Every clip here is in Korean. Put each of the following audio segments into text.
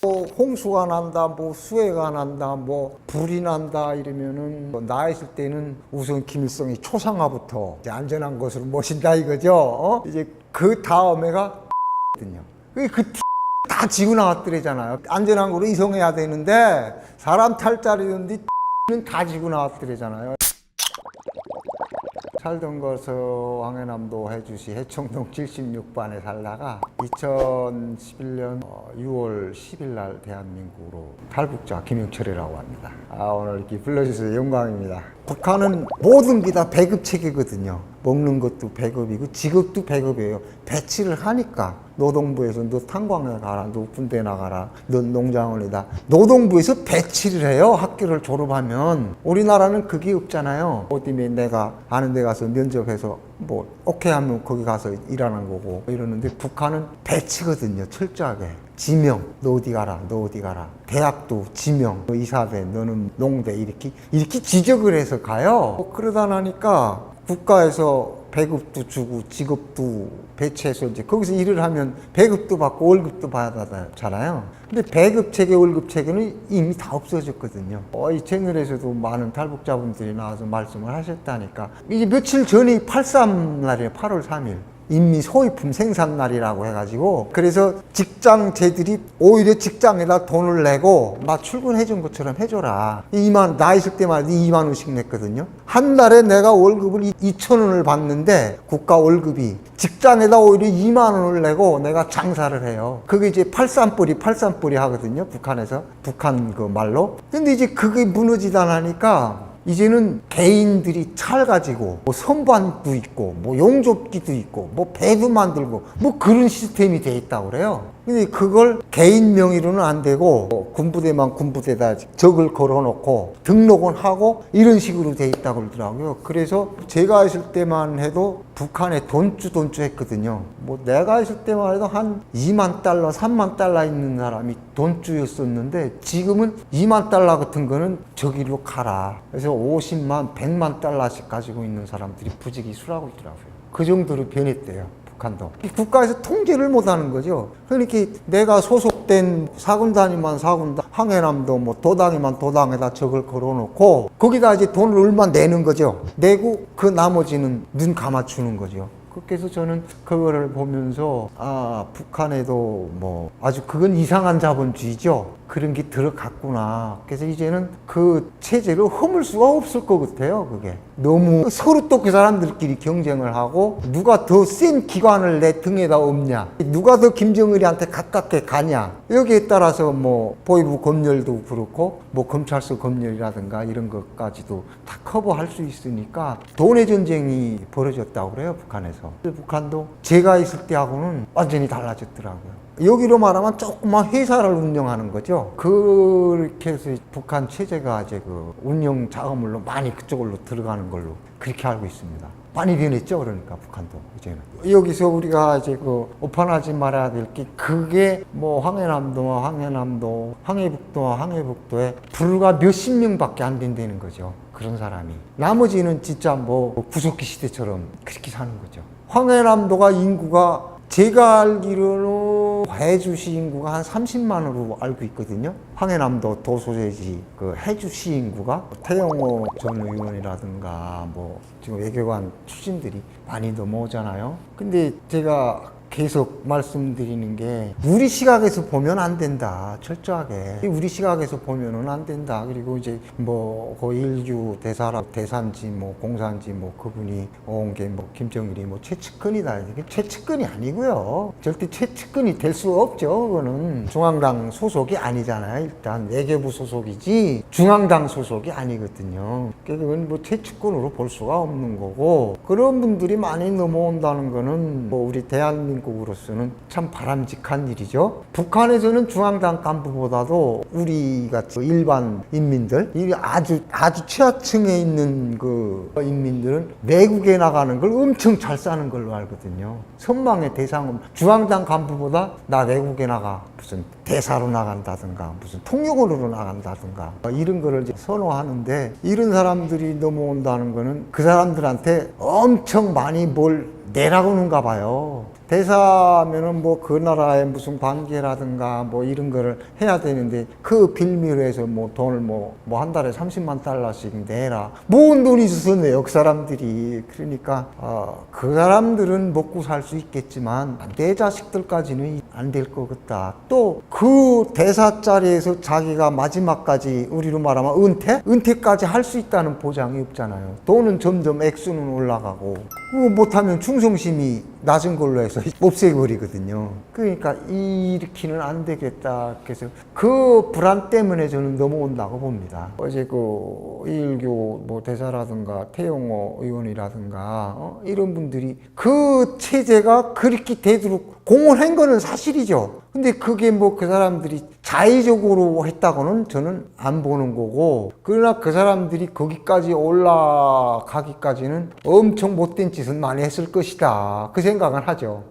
뭐 홍수가 난다, 뭐 수해가 난다, 뭐 불이 난다 이러면은 나 있을 때는 우선 김일성이 초상화부터 이제 안전한 곳으로 모신다 이거죠. 이제 그 다음에가 거든요. 다 지고 나왔더래잖아요. 안전한 곳으로 이송해야 되는데 사람 탈 자리였는데 다 지고 나왔더래잖아요. 살던 것은 황해남도 해주시 해청동 76반에 살다가 2011년 6월 10일 날 대한민국으로 탈북자 김영철이라고 합니다. 오늘 이렇게 불러주셔서 영광입니다. 북한은 모든 게 다 배급 체계거든요. 먹는 것도 배급이고 직업도 배급이에요. 배치를 하니까 노동부에서 너 탄광에 가라, 너 군대 나가라, 너 농장원이다. 노동부에서 배치를 해요. 학교를 졸업하면. 우리나라는 그게 없잖아요. 어디면 내가 아는 데 가서 면접해서 뭐 오케이 하면 거기 가서 일하는 거고 이러는데 북한은 배치거든요. 철저하게. 지명, 너 어디 가라, 너 어디 가라. 대학도 지명, 너 이사대, 너는 농대 이렇게 지적을 해서 가요. 그러다 나니까 국가에서 배급도 주고 직업도 배치해서 이제 거기서 일을 하면 배급도 받고 월급도 받아잖아요. 근데 배급 체계, 월급 체계는 이미 다 없어졌거든요. 이 채널에서도 많은 탈북자분들이 나와서 말씀을 하셨다니까. 이제 며칠 전이 8.3 날이에요. 8월 3일. 인미 소위품 생산날이라고 해가지고 그래서 직장제들이 오히려 직장에다 돈을 내고 나 출근해 준 것처럼 해줘라. 나 있을 때만 해도 2만 원씩 냈거든요. 한 달에 내가 월급을 2천 원을 받는데 국가 월급이 직장에다 오히려 2만 원을 내고 내가 장사를 해요. 그게 이제 8.3뿌리 하거든요. 북한에서. 북한 그 말로. 근데 이제 그게 무너지다 나니까 이제는 개인들이 차를 가지고 뭐 선반도 있고 뭐 용접기도 있고 뭐 배도 만들고 뭐 그런 시스템이 돼 있다고 그래요. 근데 그걸 개인 명의로는 안 되고 뭐 군부대만 군부대다 적을 걸어놓고 등록은 하고 이런 식으로 돼 있다고 그러더라고요. 그래서 제가 있을 때만 해도 북한에 돈주 했거든요. 뭐 내가 있을 때만 해도 한 2만 달러, 3만 달러 있는 사람이 돈주였었는데 지금은 2만 달러 같은 거는 저기로 가라. 그래서 50만, 100만 달러씩 가지고 있는 사람들이 부지기수라고 있더라고요. 그 정도로 변했대요. 북한도. 국가에서 통제를 못하는 거죠. 그러니까 내가 소속된 사군단이만 사군단, 황해남도 뭐 도당이만 도당에다 적을 걸어놓고 거기다 이제 돈을 얼마 내는 거죠. 내고 그 나머지는 눈 감아주는 거죠. 그래서 저는 그거를 보면서 북한에도 뭐 아주 그건 이상한 자본주의죠. 그런 게 들어갔구나. 그래서 이제는 그 체제를 허물 수가 없을 것 같아요. 그게 너무 서로 또 그 사람들끼리 경쟁을 하고 누가 더 센 기관을 내 등에다 엎냐, 누가 더 김정일이한테 가깝게 가냐, 여기에 따라서 뭐 보위부 검열도 그렇고 뭐 검찰서 검열이라든가 이런 것까지도 다 커버할 수 있으니까 돈의 전쟁이 벌어졌다고 그래요. 북한에서. 북한도 제가 있을 때하고는 완전히 달라졌더라고요. 여기로 말하면 조그만 회사를 운영하는 거죠. 그렇게 해서 북한 체제가 이제 그 운영 자금으로 많이 그쪽으로 들어가는 걸로 그렇게 알고 있습니다. 많이 변했죠. 그러니까 북한도 이제는. 여기서 우리가 이제 그 오판하지 말아야 될 게 그게 뭐 황해남도, 황해북도에 불과 몇십 명밖에 안 된다는 거죠. 그런 사람이. 나머지는 진짜 뭐 구석기 시대처럼 그렇게 사는 거죠. 황해남도가 인구가 제가 알기로는 해주시 인구가 한 30만으로 알고 있거든요. 황해남도 도소재지 그 해주시 인구가 태영호 전 의원이라든가 뭐 지금 외교관 출신들이 많이 넘어오잖아요. 근데 제가 계속 말씀드리는 게 우리 시각에서 보면 안 된다. 철저하게 우리 시각에서 보면은 안 된다. 그리고 이제 뭐 그 일규 대산지 뭐 공산지 뭐 그분이 온 게 뭐 김정일이 뭐 최측근이다. 이게 최측근이 아니고요. 절대 최측근이 될 수 없죠. 그거는 중앙당 소속이 아니잖아요. 일단 외교부 소속이지 중앙당 소속이 아니거든요. 그건 뭐 최측근으로 볼 수가 없는 거고 그런 분들이 많이 넘어온다는 거는 뭐 우리 대한민국으로서는 참 바람직한 일이죠. 북한에서는 중앙당 간부보다도 우리 같이 일반 인민들, 아주 취하층에 있는 그 인민들은 외국에 나가는 걸 엄청 잘 사는 걸로 알거든요. 선망의 대상은 중앙당 간부보다 나 외국에 나가 무슨 대사로 나간다든가 무슨 통역원으로 나간다든가 이런 거를 이제 선호하는데 이런 사람들이 넘어온다는 거는 그 사람들한테 엄청 많이 뭘 내라고는가 봐요. 대사면은 뭐 그 나라의 무슨 관계라든가 뭐 이런 거를 해야 되는데 그 빌미로 해서 뭐 돈을 뭐 한 달에 30만 달러씩 내라. 뭔 돈이 있어서 내요, 그 사람들이. 그러니까 그 사람들은 먹고 살 수 있겠지만 내 자식들까지는 안 될 것 같다. 또 그 대사 자리에서 자기가 마지막까지 우리로 말하면 은퇴까지 할 수 있다는 보장이 없잖아요. 돈은 점점 액수는 올라가고 못하면 충성심이 낮은 걸로 해서 없애버리거든요. 그러니까 이렇게는 안 되겠다. 그래서 그 불안 때문에 저는 넘어온다고 봅니다. 어제 그 이일교 뭐 대사라든가 태영호 의원이라든가 이런 분들이 그 체제가 그렇게 되도록 공헌한 거는 사실이죠. 근데 그게 뭐 그 사람들이 자의적으로 했다고는 저는 안 보는 거고, 그러나 그 사람들이 거기까지 올라가기까지는 엄청 못된 짓은 많이 했을 것이다. 그 생각은 하죠.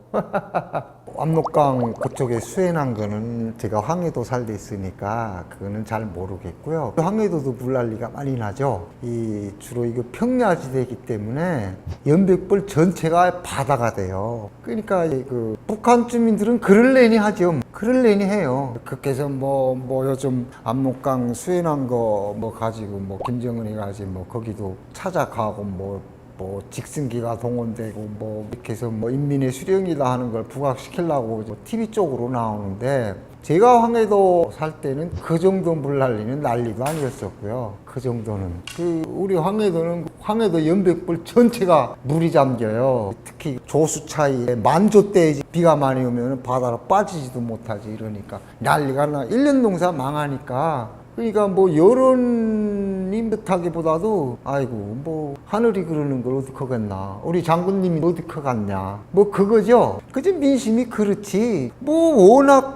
압록강 그쪽에 수해난 거는 제가 황해도 살고 있으니까 그거는 잘 모르겠고요. 황해도도 물난리가 많이 나죠. 주로 이거 평야지대이기 때문에 연백벌 전체가 바다가 돼요. 그러니까 그 북한 주민들은 그럴래니 하죠. 그럴래니 해요. 그래서 뭐 요즘 압록강 수해난 거 뭐 가지고 뭐 김정은이 가지고 뭐 거기도 찾아가고 뭐 직승기가 동원되고 뭐 이렇게 해서 뭐 인민의 수령이다 하는 걸 부각시키려고 TV 쪽으로 나오는데, 제가 황해도 살 때는 그 정도 물난리는 난리도 아니었었고요. 그 정도는. 우리 황해도는 황해도 연백벌 전체가 물이 잠겨요. 특히 조수 차이에 만조 때 비가 많이 오면 바다로 빠지지도 못하지. 이러니까 난리가 나. 1년 농사 망하니까. 그러니까 뭐 여론이 못하기보다도 아이고 뭐 하늘이 그러는 걸 어떡하겠나, 우리 장군님이 어떡하겠냐, 뭐 그거죠. 그저 민심이 그렇지. 뭐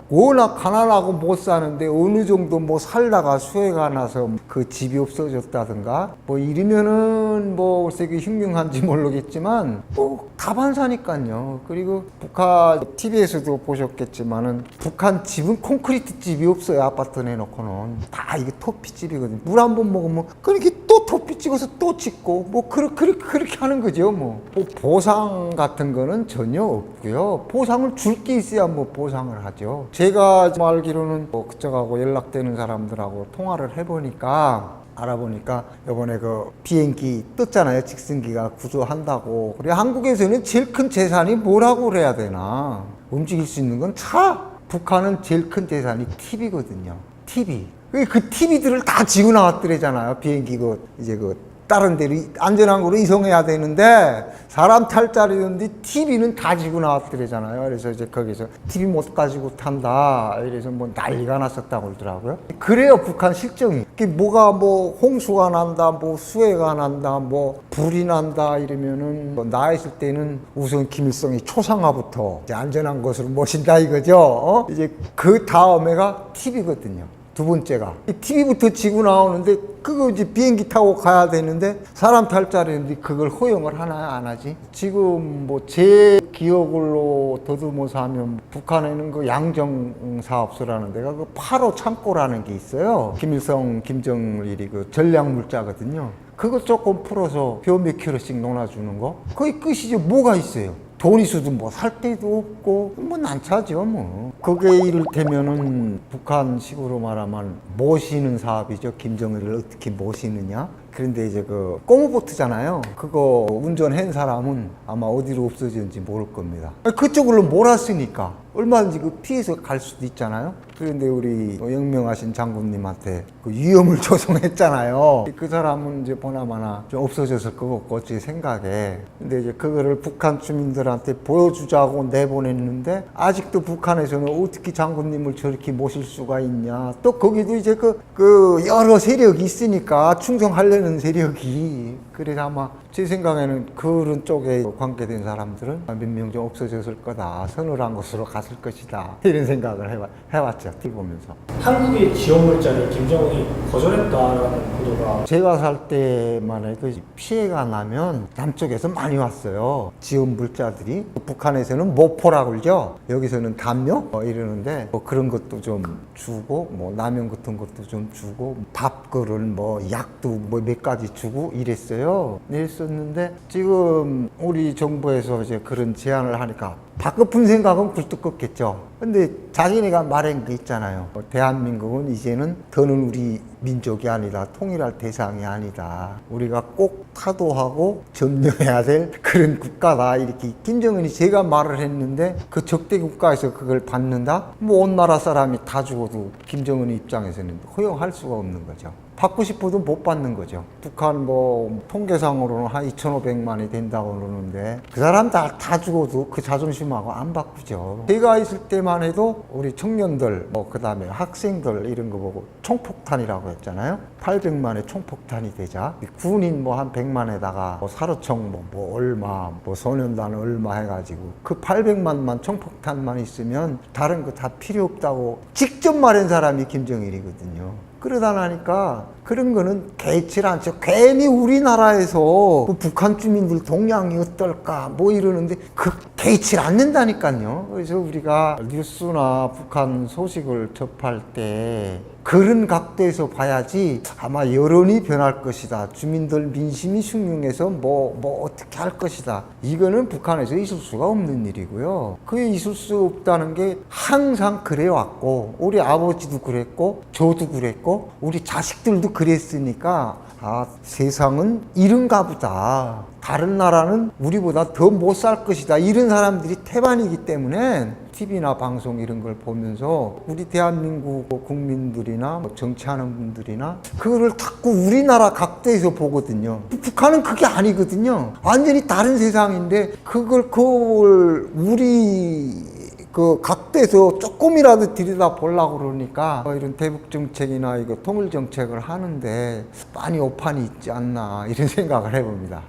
워낙 가난하고 못 사는데 어느 정도 뭐 살다가 수해가 나서 그 집이 없어졌다든가 뭐 이러면은 뭐 글쎄 그 흉흉한지 모르겠지만 뭐 다반사니까요. 그리고 북한 TV에서도 보셨겠지만은 북한 집은 콘크리트 집이 없어요. 아파트 내놓고는 다 이게 토피집이거든요. 물 한 번 먹으면 그렇게 또 토피 찍어서 또 짓고 뭐 그렇게 하는 거죠. 뭐 보상 같은 거는 전혀 없고요. 보상을 줄 게 있어야 뭐 보상을 하죠. 제가 알기로는 뭐 그쪽하고 연락되는 사람들하고 통화를 해보니까 알아보니까 이번에 그 비행기 떴잖아요. 직승기가 구조한다고. 그래 한국에서는 제일 큰 재산이 뭐라고 그래야 되나? 움직일 수 있는 건 차. 북한은 제일 큰 재산이 TV거든요. TV. 그 TV들을 다 지고 나왔더래잖아요. 비행기 이제 다른 데로 안전한 거로 이송해야 되는데 사람 탈 자리였는데 TV는 다 지고 나왔더래잖아요. 그래서 이제 거기서 TV 못 가지고 탄다. 이래서 뭐 난리가 났었다고 그러더라고요. 그래요, 북한 실정이. 뭐가 뭐 홍수가 난다, 뭐 수해가 난다, 뭐 불이 난다 이러면은 나 있을 때는 우선 김일성이 초상화부터 이제 안전한 곳으로 모신다 이거죠. 이제 그 다음에가 TV거든요. 두 번째가 TV부터 지고 나오는데 그거 이제 비행기 타고 가야 되는데 사람 탈 자리인데 그걸 허용을 하나요? 안 하지? 지금 뭐 제 기억으로 더듬어서 하면 북한에는 그 양정 사업소라는 데가 그 8호 창고라는 게 있어요. 김일성, 김정일이 그 전략 물자거든요. 그거 조금 풀어서 벼 몇 킬로씩 놓아주는 거? 거의 끝이죠. 뭐가 있어요? 돈 있어도 뭐 살 데도 없고 뭐 난차죠 뭐. 그게 이를테면은 북한식으로 말하면 모시는 사업이죠. 김정일을 어떻게 모시느냐. 그런데 이제 그 꼬무보트잖아요. 그거 운전한 사람은 아마 어디로 없어졌는지 모를 겁니다. 그쪽으로 몰았으니까 얼마든지 그 피해서 갈 수도 있잖아요. 그런데 우리 영명하신 장군님한테 그 위험을 조성했잖아요. 그 사람은 이제 보나마나 좀 없어졌을 것 같고 제 생각에. 근데 이제 그거를 북한 주민들한테 보여주자고 내보냈는데 아직도 북한에서는 어떻게 장군님을 저렇게 모실 수가 있냐. 또 거기도 이제 그 여러 세력이 있으니까 충성하려는 세력이. 그래서 아마 제 생각에는 그런 쪽에 관계된 사람들은 몇 명 좀 없어졌을 거다. 서늘한 곳으로 갔을 것이다. 이런 생각을 해봤죠. 놀랐죠. 티 보면서. 한국의 지원 물자를 김정은이 거절했다라는 보도가 제가 살 때만 해도 피해가 나면 남쪽에서 많이 왔어요. 지원 물자들이. 북한에서는 모포라고 그러죠. 여기서는 담요 이러는데 뭐 그런 것도 좀 주고 뭐 라면 같은 것도 좀 주고 밥그릇 뭐 약도 뭐 몇 가지 주고 이랬어요. 이랬었는데 지금 우리 정부에서 이제 그런 제안을 하니까 바꿔픈 생각은 굴뚝 꺾겠죠. 근데 자기네가 말한 게 있잖아요. 대한민국은 이제는 더는 우리 민족이 아니다. 통일할 대상이 아니다. 우리가 꼭 타도하고 점령해야 될 그런 국가다. 이렇게 김정은이 제가 말을 했는데 그 적대 국가에서 그걸 받는다? 뭐 온 나라 사람이 다 죽어도 김정은 입장에서는 허용할 수가 없는 거죠. 받고 싶어도 못 받는 거죠. 북한 뭐 통계상으로는 한 2,500만이 된다고 그러는데 그 사람 다 죽어도 그 자존심하고 안 바꾸죠. 제가 있을 때만 해도 우리 청년들 뭐 그다음에 학생들 이런 거 보고 총폭탄이라고 했잖아요. 800만의 총폭탄이 되자 군인 뭐 한 100만에다가 뭐 사료총 뭐 얼마 뭐 소년단 얼마 해가지고 그 800만만 총폭탄만 있으면 다른 거 다 필요 없다고 직접 말한 사람이 김정일이거든요. 그러다 나니까 그런 거는 개의치 않죠. 괜히 우리나라에서 그 북한 주민들 동향이 어떨까 뭐 이러는데 그 개의치 않는다니까요. 그래서 우리가 뉴스나 북한 소식을 접할 때 그런 각도에서 봐야지 아마 여론이 변할 것이다. 주민들 민심이 숭늉해서 뭐 어떻게 할 것이다. 이거는 북한에서 있을 수가 없는 일이고요. 그게 있을 수 없다는 게 항상 그래왔고 우리 아버지도 그랬고 저도 그랬고 우리 자식들도 그랬으니까 아 세상은 이런가 보다. 다른 나라는 우리보다 더 못 살 것이다. 이런 사람들이 태반이기 때문에 TV나 방송 이런 걸 보면서 우리 대한민국 국민들이나 뭐 정치하는 분들이나 그거를 자꾸 우리나라 각도에서 보거든요. 북한은 그게 아니거든요. 완전히 다른 세상인데 그걸 우리 그 각도에서 조금이라도 들여다 보려고 그러니까 이런 대북 정책이나 이거 통일 정책을 하는데 많이 오판이 있지 않나 이런 생각을 해봅니다.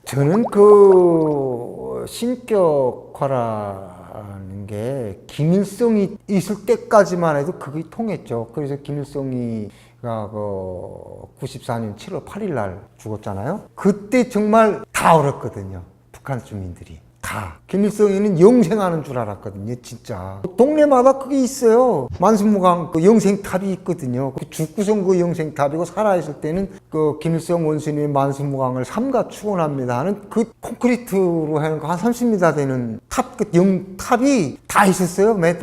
저는 그 신격화라는 게 김일성이 있을 때까지만 해도 그게 통했죠. 그래서 김일성이가 그 94년 7월 8일 날 죽었잖아요. 그때 정말 다 얼었거든요. 북한 주민들이. 다. 김일성이는 영생하는 줄 알았거든요, 진짜. 동네마다 그게 있어요. 만수무강 그 영생탑이 있거든요. 그 죽고선 그 영생탑이고 살아있을 때는 그 김일성 원수님의 만수무강을 삼가 축원합니다 하는 그 콘크리트로 해놓은 한 30m 되는 탑, 그 영탑이 다 있었어요. 매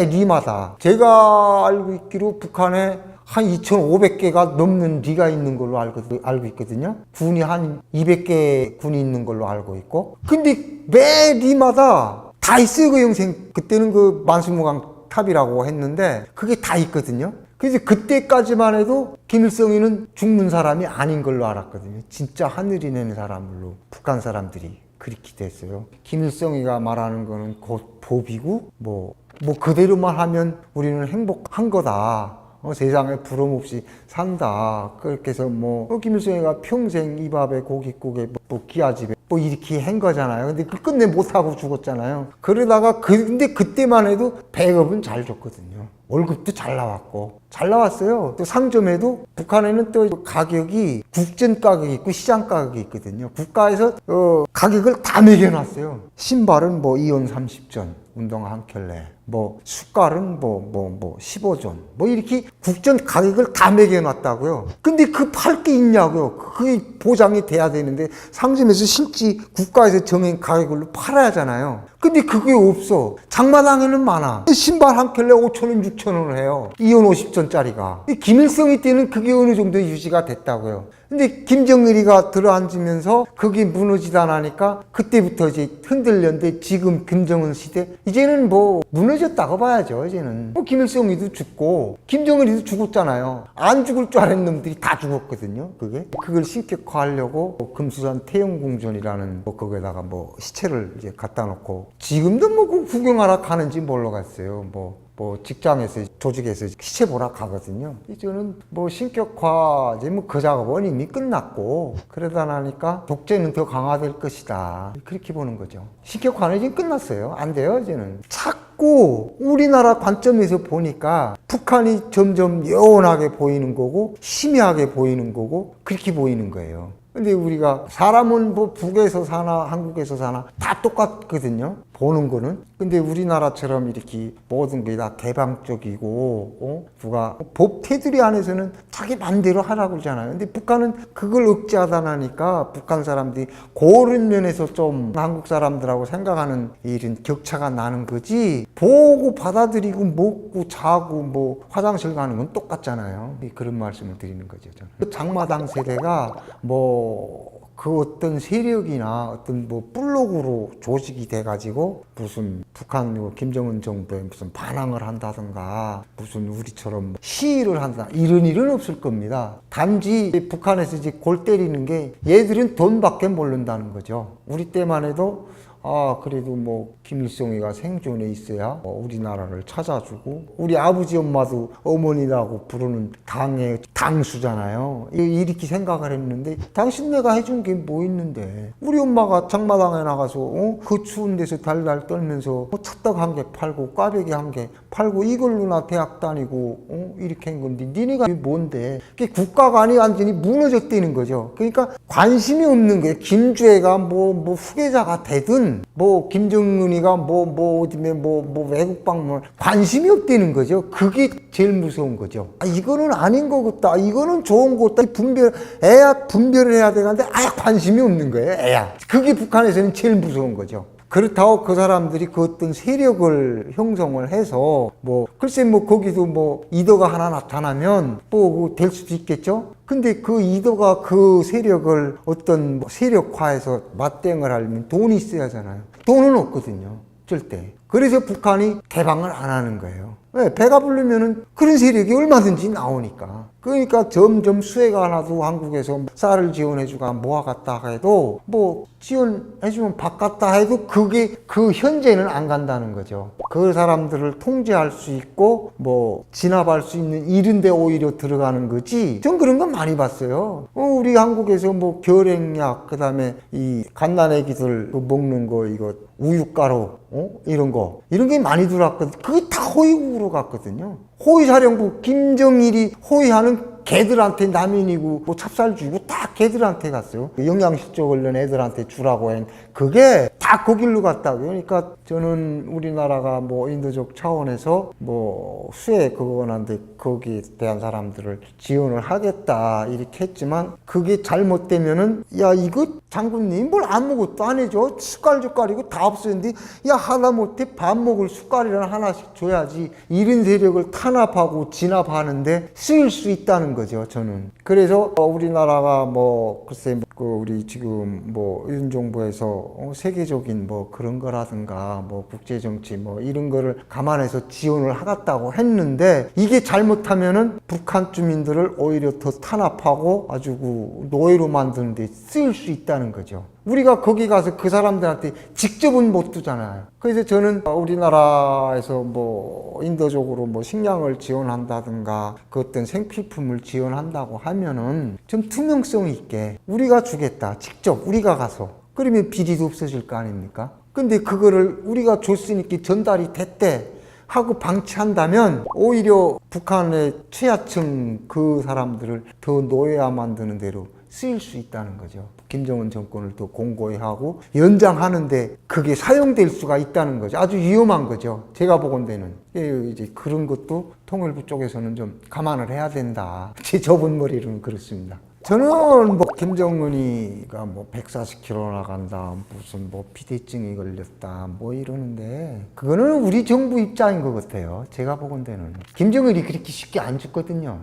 리마다. 제가 알고 있기로 북한에 한 2,500개가 넘는 리가 있는 걸로 알고 있거든요. 군이 한 200개 군이 있는 걸로 알고 있고. 근데 매 리마다 다 있어요, 그 영생. 그때는 그 만수무강 탑이라고 했는데 그게 다 있거든요. 그래서 그때까지만 해도 김일성이는 죽는 사람이 아닌 걸로 알았거든요. 진짜 하늘이 내는 사람으로 북한 사람들이 그렇게 됐어요. 김일성이가 말하는 거는 곧 법이고 뭐 그대로만 하면 우리는 행복한 거다. 세상에 부러움 없이 산다. 그렇게 해서 김일성이가 평생 이 밥에 고깃국에 기아집에 이렇게 한 거잖아요. 근데 그 끝내 못하고 죽었잖아요. 그러다가 근데 그때만 해도 배급은 잘 줬거든요. 월급도 잘 나왔고 잘 나왔어요. 또 상점에도 북한에는 또 가격이 국전 가격이 있고 시장 가격이 있거든요. 국가에서 가격을 다 매겨놨어요. 신발은 2원 30전 운동화 한 켤레, 숟갈은 15전, 이렇게 국전 가격을 다 매겨놨다고요. 근데 그 팔 게 있냐고요. 그게 보장이 돼야 되는데 상점에서 실제 국가에서 정한 가격으로 팔아야 하잖아요. 근데 그게 없어. 장마당에는 많아. 신발 한 켤레 5,000원, 6,000원을 해요. 2원 50전짜리가. 김일성이 때는 그게 어느 정도 유지가 됐다고요. 근데 김정일이가 들어앉으면서 그게 무너지다 나니까 그때부터 이제 흔들렸는데 지금 김정은 시대 이제는 무너졌다고 봐야죠. 이제는 김일성이도 죽고 김정일이도 죽었잖아요. 안 죽을 줄 아는 놈들이 다 죽었거든요. 그걸 신격화하려고 금수산 태영궁전이라는 거기에다가 시체를 이제 갖다 놓고 지금도 그 구경하러 가는지 모르겠어요. 직장에서 조직에서 시체 보러 가거든요. 저는 신격화 이제 그 작업은 이미 끝났고 그러다 나니까 독재는 더 강화될 것이다. 그렇게 보는 거죠. 신격화는 이제 끝났어요. 안 돼요, 이제는. 자꾸 우리나라 관점에서 보니까 북한이 점점 요원하게 보이는 거고 심야하게 보이는 거고 그렇게 보이는 거예요. 근데 우리가 사람은 뭐 북에서 사나 한국에서 사나 다 똑같거든요. 보는 거는. 근데 우리나라처럼 이렇게 모든 게 다 개방적이고 누가 법 테두리 안에서는 자기 맘대로 하라고 그러잖아요. 근데 북한은 그걸 억제하다 나니까 북한 사람들이 그런 면에서 좀 한국 사람들하고 생각하는 이런 격차가 나는 거지. 보고 받아들이고 먹고 자고 뭐 화장실 가는 건 똑같잖아요. 그런 말씀을 드리는 거죠. 저는. 장마당 세대가 그 어떤 세력이나 어떤 뭐 블록으로 조직이 돼가지고 무슨 북한 김정은 정부에 무슨 반항을 한다든가 무슨 우리처럼 시위를 한다 이런 일은 없을 겁니다. 단지 북한에서 이제 골 때리는 게 얘들은 돈밖에 모른다는 거죠. 우리 때만 해도 그래도 뭐 김일성이가 생존해 있어야 우리나라를 찾아주고 우리 아버지 엄마도 어머니라고 부르는 당의 당수잖아요. 이렇게 생각을 했는데 당신네가 해준 게 뭐 있는데 우리 엄마가 장마당에 나가서 그 추운 데서 달달 떨면서 찰떡 한 개 팔고 꽈배기 한 개 팔고 이걸로나 대학 다니고 이렇게 한 건데 니네가 뭔데 그게 국가가 아니 완전히 무너졌다는 거죠. 그러니까 관심이 없는 거예요. 김주애가 뭐 후계자가 되든 뭐 김정은이가 뭐 외국 방문 관심이 없다는 거죠. 그게 제일 무서운 거죠. 이거는 아닌 거 같다. 이거는 좋은 거 같다. 분별을 해야 되는데 관심이 없는 거예요. 그게 북한에서는 제일 무서운 거죠. 그렇다고 그 사람들이 그 어떤 세력을 형성을 해서 글쎄 거기도 이더가 하나 나타나면 될 수도 있겠죠. 근데 그 이더가 그 세력을 어떤 세력화해서 맞대응을 하려면 돈이 있어야 하잖아요. 돈은 없거든요. 절대. 그래서 북한이 개방을 안 하는 거예요. 왜? 배가 부르면은 그런 세력이 얼마든지 나오니까. 그러니까 점점 수혜가 하나도 한국에서 쌀을 지원해주가 모아갔다 해도 지원해주면 바꿨다 해도 그게 그 현재는 안 간다는 거죠. 그 사람들을 통제할 수 있고 진압할 수 있는 이런 데 오히려 들어가는 거지. 전 그런 건 많이 봤어요. 우리 한국에서 결핵약 그다음에 이 갓난애기들 먹는 거 이거 우유가루 이런 게 많이 들어왔거든. 그게 다 호위국으로 갔거든요. 호위사령부 김정일이 호위하는 걔들한테 남인이고 찹쌀 주고 다 걔들한테 갔어요. 영양실조 걸린 애들한테 주라고 한 그게 다 거길로 갔다고. 그러니까 저는 우리나라가 인도적 차원에서 수혜 그거는데 거기에 대한 사람들을 지원을 하겠다 이렇게 했지만 그게 잘못되면은 이거 장군님 뭘 아무것도 안 해줘. 숟갈이고 다 없었는데 하다못해 밥 먹을 숟갈이라는 하나씩 줘야지. 이런 세력을 탄압하고 진압하는데 쓰일 수 있다는 거죠. 저는. 그래서 우리나라가 글쎄 우리 지금 이런 정부에서 세계적인 그런 거라든가 국제정치 이런 거를 감안해서 지원을 하겠다고 했는데 이게 잘못하면은 북한 주민들을 오히려 더 탄압하고 아주 노예로 만드는 데 쓰일 수 있다는 거죠. 우리가 거기 가서 그 사람들한테 직접은 못 두잖아요. 그래서 저는 우리나라에서 인도적으로 식량을 지원한다든가 그 어떤 생필품을 지원한다고 하면은 좀 투명성 있게 우리가 주겠다. 직접 우리가 가서. 그러면 비리도 없어질 거 아닙니까? 근데 그거를 우리가 줬으니까 전달이 됐대 하고 방치한다면 오히려 북한의 최하층 그 사람들을 더 노예화 만드는 대로 쓰일 수 있다는 거죠. 김정은 정권을 더 공고히 하고 연장하는데 그게 사용될 수가 있다는 거죠. 아주 위험한 거죠. 제가 보건대는. 이제 그런 것도 통일부 쪽에서는 좀 감안을 해야 된다. 제 좁은 머리로는 그렇습니다. 저는 김정은이가 140km 나간다, 무슨 비대증이 걸렸다, 이러는데, 그거는 우리 정부 입장인 것 같아요. 제가 보건대는. 김정은이 그렇게 쉽게 안 죽거든요.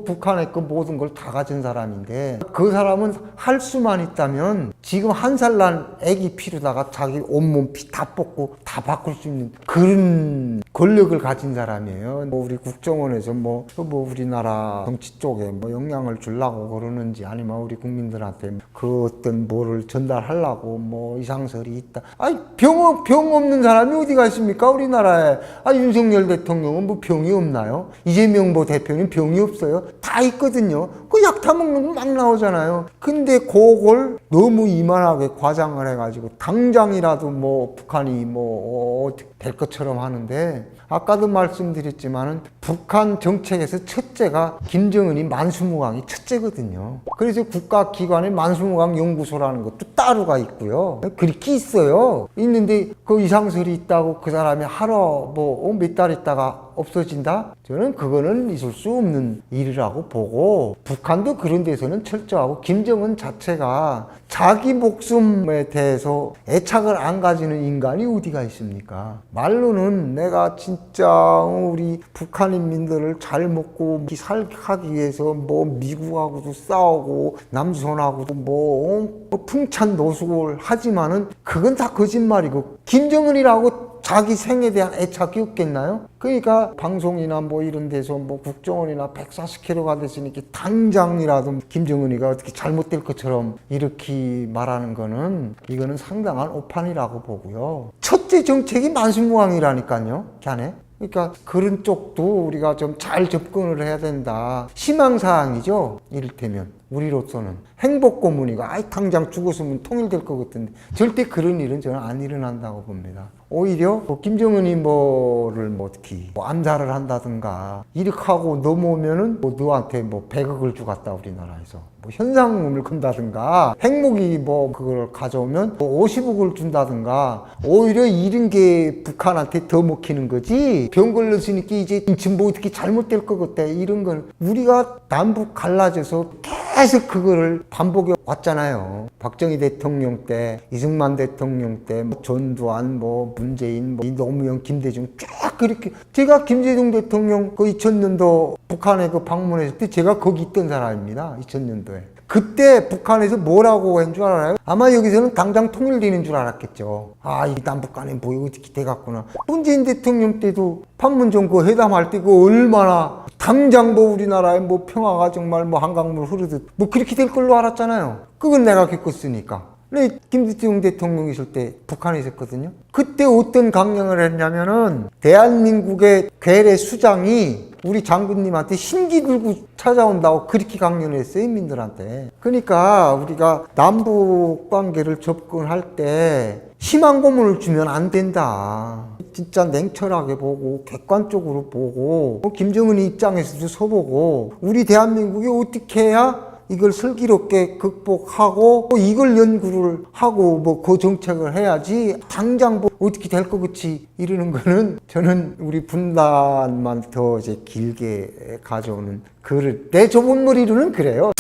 북한의 그 모든 걸 다 가진 사람인데, 그 사람은 할 수만 있다면, 지금 한 살 난 애기 피로다가 자기 온몸 피 다 뽑고 다 바꿀 수 있는 그런 권력을 가진 사람이에요. 우리 국정원에서 우리나라 정치 쪽에 영향을 주려고 그러는지 아니면 우리 국민들한테 그 어떤 뭐를 전달하려고 뭐 이상설이 있다. 아니 병 없는 사람이 어디가 있습니까 우리나라에. 아 윤석열 대통령은 뭐 병이 없나요? 이재명 뭐 대표는 병이 없어요? 다 있거든요. 그 약 타먹는 거 막 나오잖아요. 근데 그걸 너무 이만하게 과장을 해가지고 당장이라도 뭐 북한이 뭐 어떻게 될 것처럼 하는데, 아까도 말씀드렸지만은 북한 정책에서 첫째가 김정은이 만수무강이 첫째거든요. 그래서 국가기관에 만수무강 연구소라는 것도 따로가 있고요. 그렇게 있어요. 있는데 그 이상설이 있다고 그 사람이 하루 뭐 몇 달 있다가 없어진다? 저는 그거는 있을 수 없는 일이라고 보고, 북한도 그런 데서는 철저하고, 김정은 자체가 자기 목숨에 대해서 애착을 안 가지는 인간이 어디가 있습니까? 말로는 내가 진짜 우리 북한인민들을 잘 먹고 살게 하기 위해서 뭐 미국하고도 싸우고 남조선하고도 뭐 풍찬 노숙을 하지만은 그건 다 거짓말이고, 김정은이라고 자기 생에 대한 애착이 없겠나요? 그러니까 방송이나 뭐 이런 데서 뭐 국정원이나 140km가 됐으니까 당장이라도 김정은이가 어떻게 잘못될 것처럼 이렇게 말하는 거는, 이거는 상당한 오판이라고 보고요. 첫째 정책이 만수무강이라니까요, 걔네. 그러니까 그런 쪽도 우리가 좀 잘 접근을 해야 된다. 희망사항이죠, 이를테면. 우리로서는 행복 고문이가 아이 당장 죽었으면 통일될 것 같은데 절대 그런 일은 저는 안 일어난다고 봅니다. 오히려 뭐 김정은이 뭐를 뭐 어떻게 뭐 암살을 한다든가 이렇게 하고 넘어오면은 뭐 너한테 뭐 100억을 주겠다 우리나라에서 뭐 현상금을 건다든가, 핵무기 뭐 그걸 가져오면 뭐 50억을 준다든가, 오히려 이런 게 북한한테 더 먹히는 거지. 병 걸렸으니까 이제 지금 뭐 어떻게 잘못될 것 같아, 이런 건 우리가 남북 갈라져서 계속 그거를 반복해 왔잖아요. 박정희 대통령 때, 이승만 대통령 때, 뭐 전두환, 뭐 문재인, 뭐 노무현, 김대중 쫙 그렇게. 제가 김대중 대통령 그 2000년도 북한에 그 방문했을 때 제가 거기 있던 사람입니다. 2000년도에. 그때 북한에서 뭐라고 한 줄 알아요? 아마 여기서는 당장 통일되는 줄 알았겠죠. 아, 이 남북 간에 뭐 어떻게 돼갔구나. 문재인 대통령 때도 판문점 그 회담할 때 그 얼마나 당장 뭐 우리나라에 뭐 평화가 정말 뭐 한강물 흐르듯 뭐 그렇게 될 걸로 알았잖아요. 그건 내가 겪었으니까. 근데 김대중 대통령이 있을 때 북한에 있었거든요. 그때 어떤 강령을 했냐면은 대한민국의 괴뢰 수장이 우리 장군님한테 신기 들고 찾아온다고 그렇게 강연을 했어요, 인민들한테. 그러니까 우리가 남북 관계를 접근할 때 희망 고문을 주면 안 된다. 진짜 냉철하게 보고 객관적으로 보고 김정은이 입장에서도 서보고 우리 대한민국이 어떻게 해야 이걸 슬기롭게 극복하고 이걸 연구를 하고 뭐 그 정책을 해야지 당장 뭐 어떻게 될 것 같이 이러는 거는 저는 우리 분단만 더 이제 길게 가져오는 그를 내 좁은 머리로는 그래요.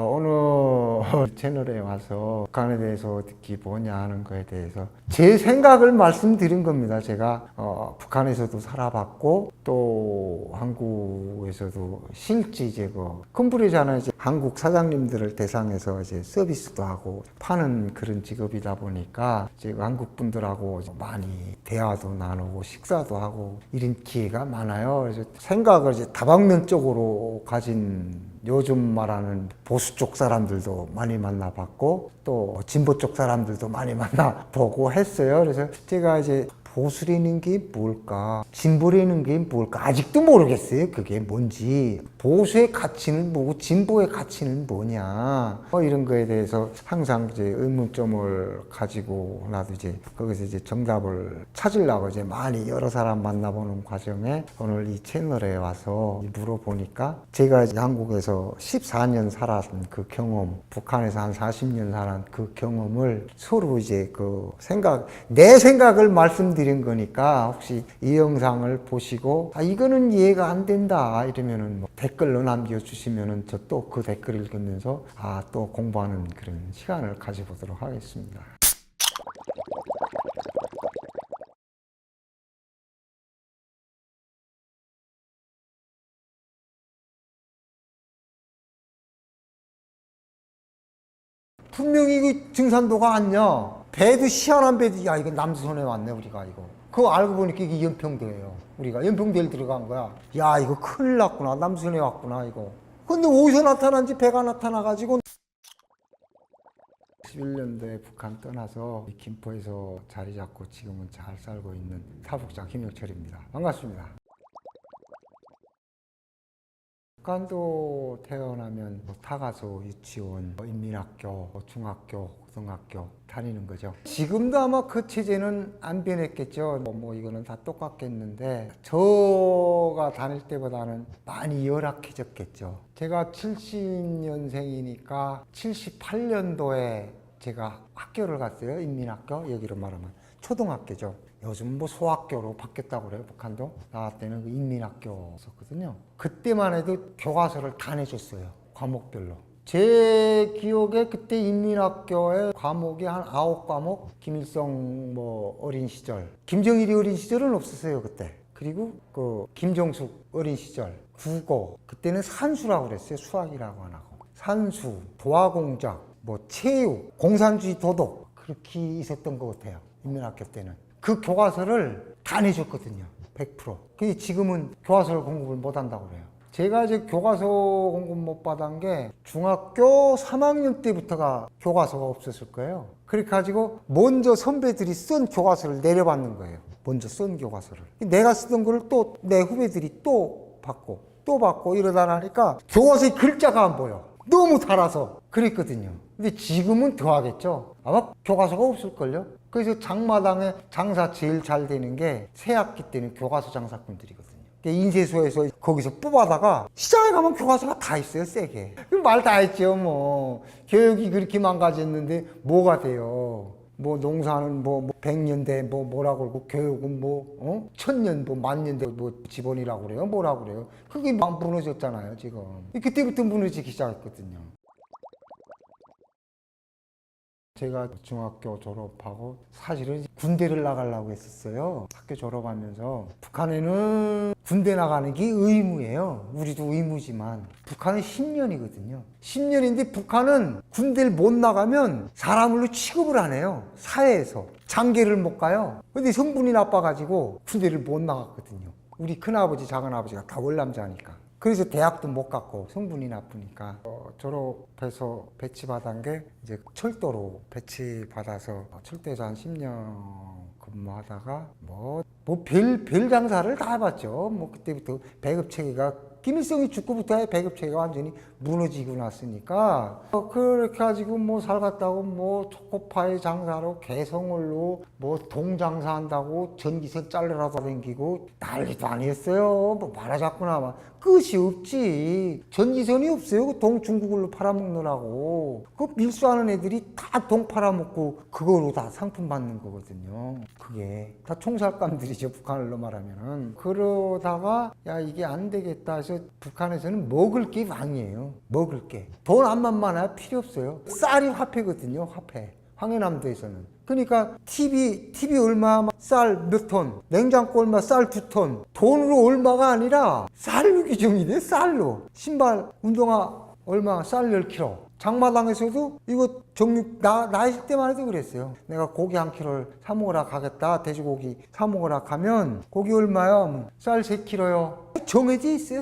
어느 채널에 와서 북한에 대해서 어떻게 보냐 하는 거에 대해서 제 생각을 말씀드린 겁니다. 제가 북한에서도 살아봤고 또 한국에서도 실제 이제 컴프레잖아요. 이제 한국 사장님들을 대상해서 이제 서비스도 하고 파는 그런 직업이다 보니까 이제 한국 분들하고 많이 대화도 나누고 식사도 하고 이런 기회가 많아요. 그래서 생각을 이제 다방면적으로 가진, 요즘 말하는 보수 쪽 사람들도 많이 만나봤고 또 진보 쪽 사람들도 많이 만나보고 했어요. 그래서 제가 이제 보수라는 게 뭘까, 진보라는 게 뭘까 아직도 모르겠어요. 그게 뭔지. 보수의 가치는 뭐고 진보의 가치는 뭐냐, 이런 거에 대해서 항상 이제 의문점을 가지고 나도 이제 거기서 이제 정답을 찾으려고 이제 많이 여러 사람 만나보는 과정에 오늘 이 채널에 와서 물어보니까 제가 이제 한국에서 14년 살았던 그 경험, 북한에서 한 40년 살았던 그 경험을 서로 이제 그 내 생각을 말씀드린 거니까 혹시 이 영상을 보시고 이거는 이해가 안 된다 이러면은 뭐 댓글로 남겨주시면은 저 또 그 댓글 읽으면서 또 공부하는 그런 시간을 가져보도록 하겠습니다. 분명히 그 증산도가 아니야. 배도 희한한 배도, 야, 이거 남조선에 왔네, 우리가 이거. 그거 알고 보니까 이게 연평도예요. 우리가 연평도에 들어간 거야. 야, 이거 큰일 났구나. 남조선에 왔구나, 이거. 근데 어디서 나타난지 배가 나타나가지고 11년도에 북한 떠나서 김포에서 자리 잡고 지금은 잘 살고 있는 탈북자 김영철입니다. 반갑습니다. 북한도 태어나면 타가서 유치원, 인민학교, 중학교, 고등학교 다니는 거죠. 지금도 아마 그 체제는 안 변했겠죠. 뭐 이거는 다 똑같겠는데 저가 다닐 때보다는 많이 열악해졌겠죠. 제가 70년생이니까 78년도에 제가 학교를 갔어요. 인민학교, 여기로 말하면 초등학교죠. 요즘 뭐 소학교로 바뀌었다고 그래요. 북한도. 나 때는 그 인민학교였거든요. 그때만 해도 교과서를 다 내줬어요. 과목별로. 제 기억에 그때 인민학교에 과목이 한 9과목. 김일성 뭐 어린 시절, 김정일이 어린 시절은 없었어요 그때. 그리고 그 김정숙 어린 시절, 국어. 그때는 산수라고 그랬어요. 수학이라고 안 하고. 산수, 도화공작, 뭐 체육, 공산주의 도덕 그렇게 있었던 것 같아요. 인민학교 때는. 그 교과서를 다 내줬거든요. 100%. 근데 지금은 교과서를 공급을 못 한다고 그래요. 제가 이제 교과서 공급 못 받은 게 중학교 3학년 때부터가 교과서가 없었을 거예요. 그래가지고 먼저 선배들이 쓴 교과서를 내려받는 거예요. 먼저 쓴 교과서를. 내가 쓰던 거를 또 내 후배들이 또 받고 이러다 나니까 교과서의 글자가 안 보여. 너무 달아서 그랬거든요. 근데 지금은 더 하겠죠. 아마 교과서가 없을걸요. 그래서 장마당에 장사 제일 잘 되는 게 새학기 때는 교과서 장사꾼들이거든요. 인쇄소에서 거기서 뽑아다가 시장에 가면 교과서가 다 있어요. 세게. 말 다 했죠. 뭐 교육이 그렇게 망가졌는데 뭐가 돼요. 뭐 농사는 뭐 100년 대 뭐라고 그러고 교육은 뭐 1000년 뭐 만년 대 뭐 지본이라고 그래요. 뭐라고 그래요. 그게 막 무너졌잖아요. 지금. 그때부터 무너지기 시작했거든요. 제가 중학교 졸업하고 사실은 군대를 나가려고 했었어요. 학교 졸업하면서. 북한에는 군대 나가는 게 의무예요. 우리도 의무지만 북한은 10년이거든요. 10년인데 북한은 군대를 못 나가면 사람으로 취급을 안 해요. 사회에서. 장계를 못 가요. 근데 성분이 나빠가지고 군대를 못 나갔거든요. 우리 큰아버지 작은아버지가 다 월남자니까. 그래서 대학도 못 갔고 성분이 나쁘니까 졸업해서 배치받은 게 이제 철도로 배치받아서 철도에서 한 10년 근무하다가 별 장사를 다 해봤죠. 뭐 그때부터 배급 체계가 김일성이 죽고부터 배급 체계가 완전히 무너지고 났으니까 그렇게 가지고 뭐 살갔다고 뭐 초코파이 장사로 개성을로 뭐 동장사 한다고 전기세 잘라라도 다니고 난리도 아니었어요. 뭐 말하자꾸나 막 끝이 없지. 전기선이 없어요. 그 동 중국으로 팔아먹느라고. 그 밀수하는 애들이 다 동 팔아먹고 그거로 다 상품 받는 거거든요. 그게 다 총살감들이죠. 북한으로 말하면은. 그러다가 야 이게 안 되겠다 해서 북한에서는 먹을 게 왕이에요. 먹을 게. 돈 안만 많아야 필요 없어요. 쌀이 화폐거든요. 화폐. 황해남도에서는. 그러니까 TV 얼마, 쌀 몇 톤, 냉장고 얼마, 쌀 2톤. 돈으로 얼마가 아니라 쌀로 규정이 돼. 쌀로. 신발, 운동화 얼마, 쌀 10kg. 장마당에서도 이거 정육 나 있을 때만 해도 그랬어요. 내가 고기 1kg를 사 먹으러 가겠다. 돼지고기 사 먹으러 가면 고기 얼마요? 쌀 3kg요. 정해져 있어요.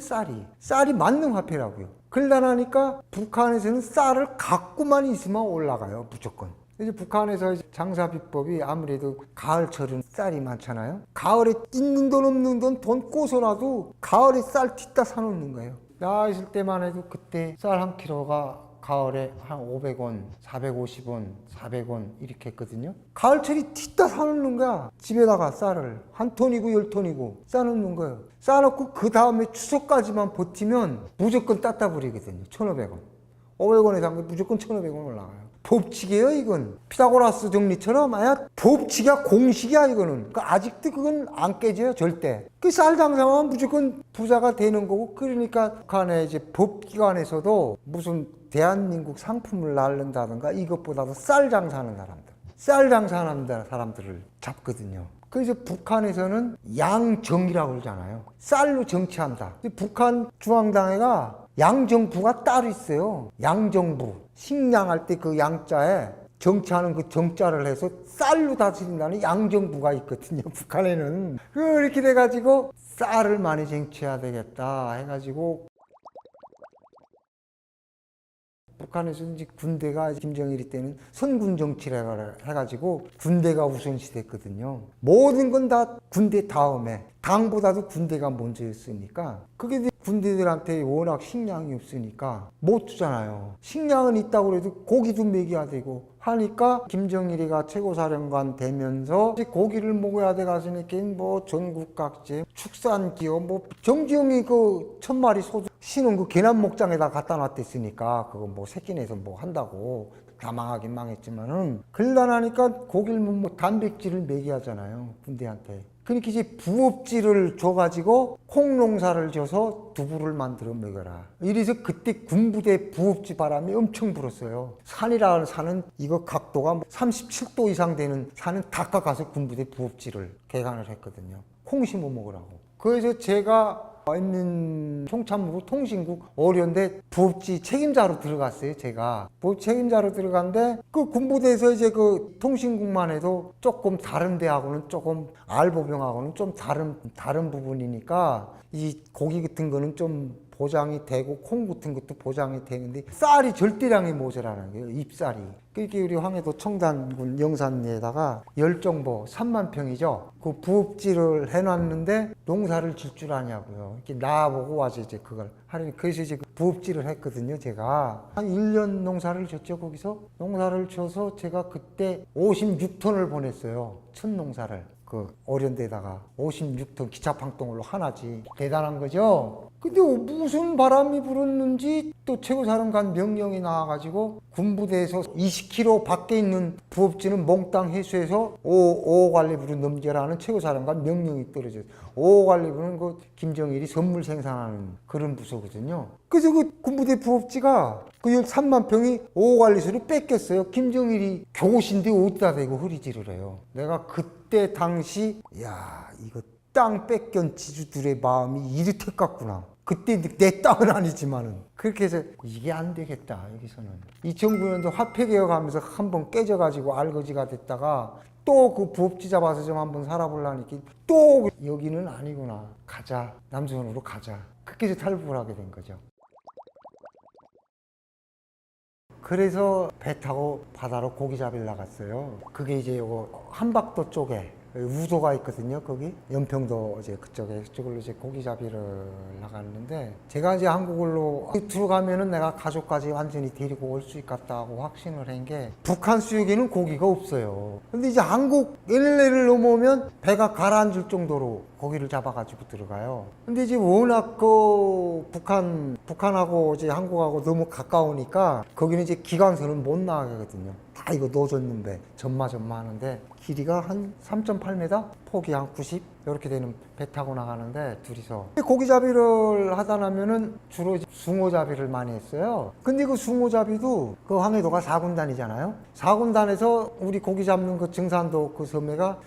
쌀이 맞는 화폐라고요. 그러다 나니까 북한에서는 쌀을 갖고만 있으면 올라가요. 무조건. 이제 북한에서 장사 비법이 아무래도 가을철은 쌀이 많잖아요. 가을에 있는 돈 없는 돈 꼬서라도 가을에 쌀 뒷다 사놓는 거예요. 나 있을 때만 해도 그때 쌀 1kg가 가을에 한 500원, 450원, 400원 이렇게 했거든요. 가을철이 뒷다 사놓는 거야. 집에다가 쌀을 한 톤이고 10톤이고 싸놓는 거예요. 싸놓고 그 다음에 추석까지만 버티면 무조건 따따 버리거든요. 1,500원. 500원에 산 게 무조건 1,500원 올라가요. 법칙이에요, 이건. 피타고라스 정리처럼 법칙이야, 공식이야, 이거는. 아직도 그건 안 깨져요, 절대. 그 쌀 장사만 무조건 부자가 되는 거고, 그러니까 북한의 이제 법기관에서도 무슨 대한민국 상품을 날른다든가 이것보다도 쌀 장사하는 사람들을 잡거든요. 그래서 북한에서는 양정이라고 그러잖아요. 쌀로 정치한다. 북한 중앙당회가 양정부가 따로 있어요. 양정부. 식량할 때 그 양자에 정치하는 그 정자를 해서 쌀로 다스린다는 양정부가 있거든요. 북한에는. 그렇게 돼가지고 쌀을 많이 쟁취해야 되겠다 해가지고 북한에서 이제 군대가 김정일 때는 선군 정치를 해가지고 군대가 우선시 됐거든요. 모든 건 다 군대 다음에 당보다도 군대가 먼저였으니까 그게 이제 군대들한테 워낙 식량이 없으니까 못 주잖아요. 식량은 있다고 해도 고기도 먹여야 되고 하니까 김정일이가 최고사령관 되면서 이제 고기를 먹어야 돼 가지니까 뭐 전국 각지 축산기업 뭐 정지영이 그 1000마리 소 신은 그 개남 목장에다 갖다 놨댔으니까 그거 뭐 새끼 내서 뭐 한다고 다 망하긴 망했지만은 그러다 나니까 고기를 뭐 단백질을 먹여야잖아요 군대한테. 그러니까 이제 부업지를 줘가지고 콩농사를 져서 두부를 만들어 먹여라. 이래서 그때 군부대 부업지 바람이 엄청 불었어요. 산이라는 산은 이거 각도가 37도 이상 되는 산은 다 깎아서 군부대 부업지를 개간을 했거든요. 콩 심어 먹으라고. 그래서 제가 인민 총참모로 통신국 어려운데 부업지 책임자로 들어갔어요. 제가 부업 책임자로 들어갔는데 그 군부대에서 이제 그 통신국만 해도 조금 다른 데하고는 조금 알보병하고는 좀 다른 부분이니까 이 고기 같은 거는 좀 보장이 되고 콩 같은 것도 보장이 되는데 쌀이 절대량이 모자라는 거예요. 잎쌀이. 그렇게 우리 황해도 청단군 영산리에다가 열정보 3만 평이죠. 그 부업지를 해놨는데 농사를 질 줄 아냐고요. 이렇게 나보고 와서 이제 그걸 하려니 그래서 이제 그 부업지를 했거든요. 제가 한 1년 농사를 졌죠. 거기서 농사를 져서 제가 그때 56톤을 보냈어요. 첫 농사를. 그 어려운 데다가 56톤 기차팡동으로 하나지. 대단한 거죠. 근데 무슨 바람이 불었는지 또 최고사령관 명령이 나와가지고 군부대에서 20km 밖에 있는 부업지는 몽땅 해수해서 5호 관리부로 넘겨라는 최고사령관 명령이 떨어졌어요. 5호 관리부는 그 김정일이 선물 생산하는 그런 부서거든요. 그래서 그 군부대 부업지가 그 3만 평이 5호 관리소로 뺏겼어요. 김정일이 교신데 어디다 대고 허리질을 해요. 내가 그때 당시 야 이거 땅 뺏긴 지주들의 마음이 이렇게같구나. 그때 내 땅은 아니지만은 그렇게 해서 이게 안 되겠다 여기서는 2009년도 화폐개혁하면서 한번 깨져가지고 알거지가 됐다가 또 그 부업지 잡아서 좀 한번 살아보려니까 또 여기는 아니구나 가자 남수원으로 가자 그렇게 해서 탈북을 하게 된 거죠. 그래서 배 타고 바다로 고기 잡으러 나갔어요. 그게 이제 요거 한박도 쪽에 우도가 있거든요. 거기 연평도 이제 그쪽으로 이제 고기 잡이를 나갔는데 제가 이제 한국으로 들어가면은 내가 가족까지 완전히 데리고 올 수 있겠다고 확신을 한 게 북한 수역에는 고기가 없어요. 근데 이제 한국 LLL을 넘어오면 배가 가라앉을 정도로 고기를 잡아가지고 들어가요. 근데 이제 워낙 그 북한하고 이제 한국하고 너무 가까우니까 거기는 이제 기관선은 못 나가거든요. 다 이거 넣어줬는 배 전마 하는데 길이가 한 3.8m 폭이 한 90 이렇게 되는 배 타고 나가는데 둘이서 고기잡이를 하다 나면은 주로 숭어잡이를 많이 했어요. 근데 그 숭어잡이도 그 황해도가 4군단이잖아요. 4군단에서 우리 고기 잡는 그 증산도 그 섬에가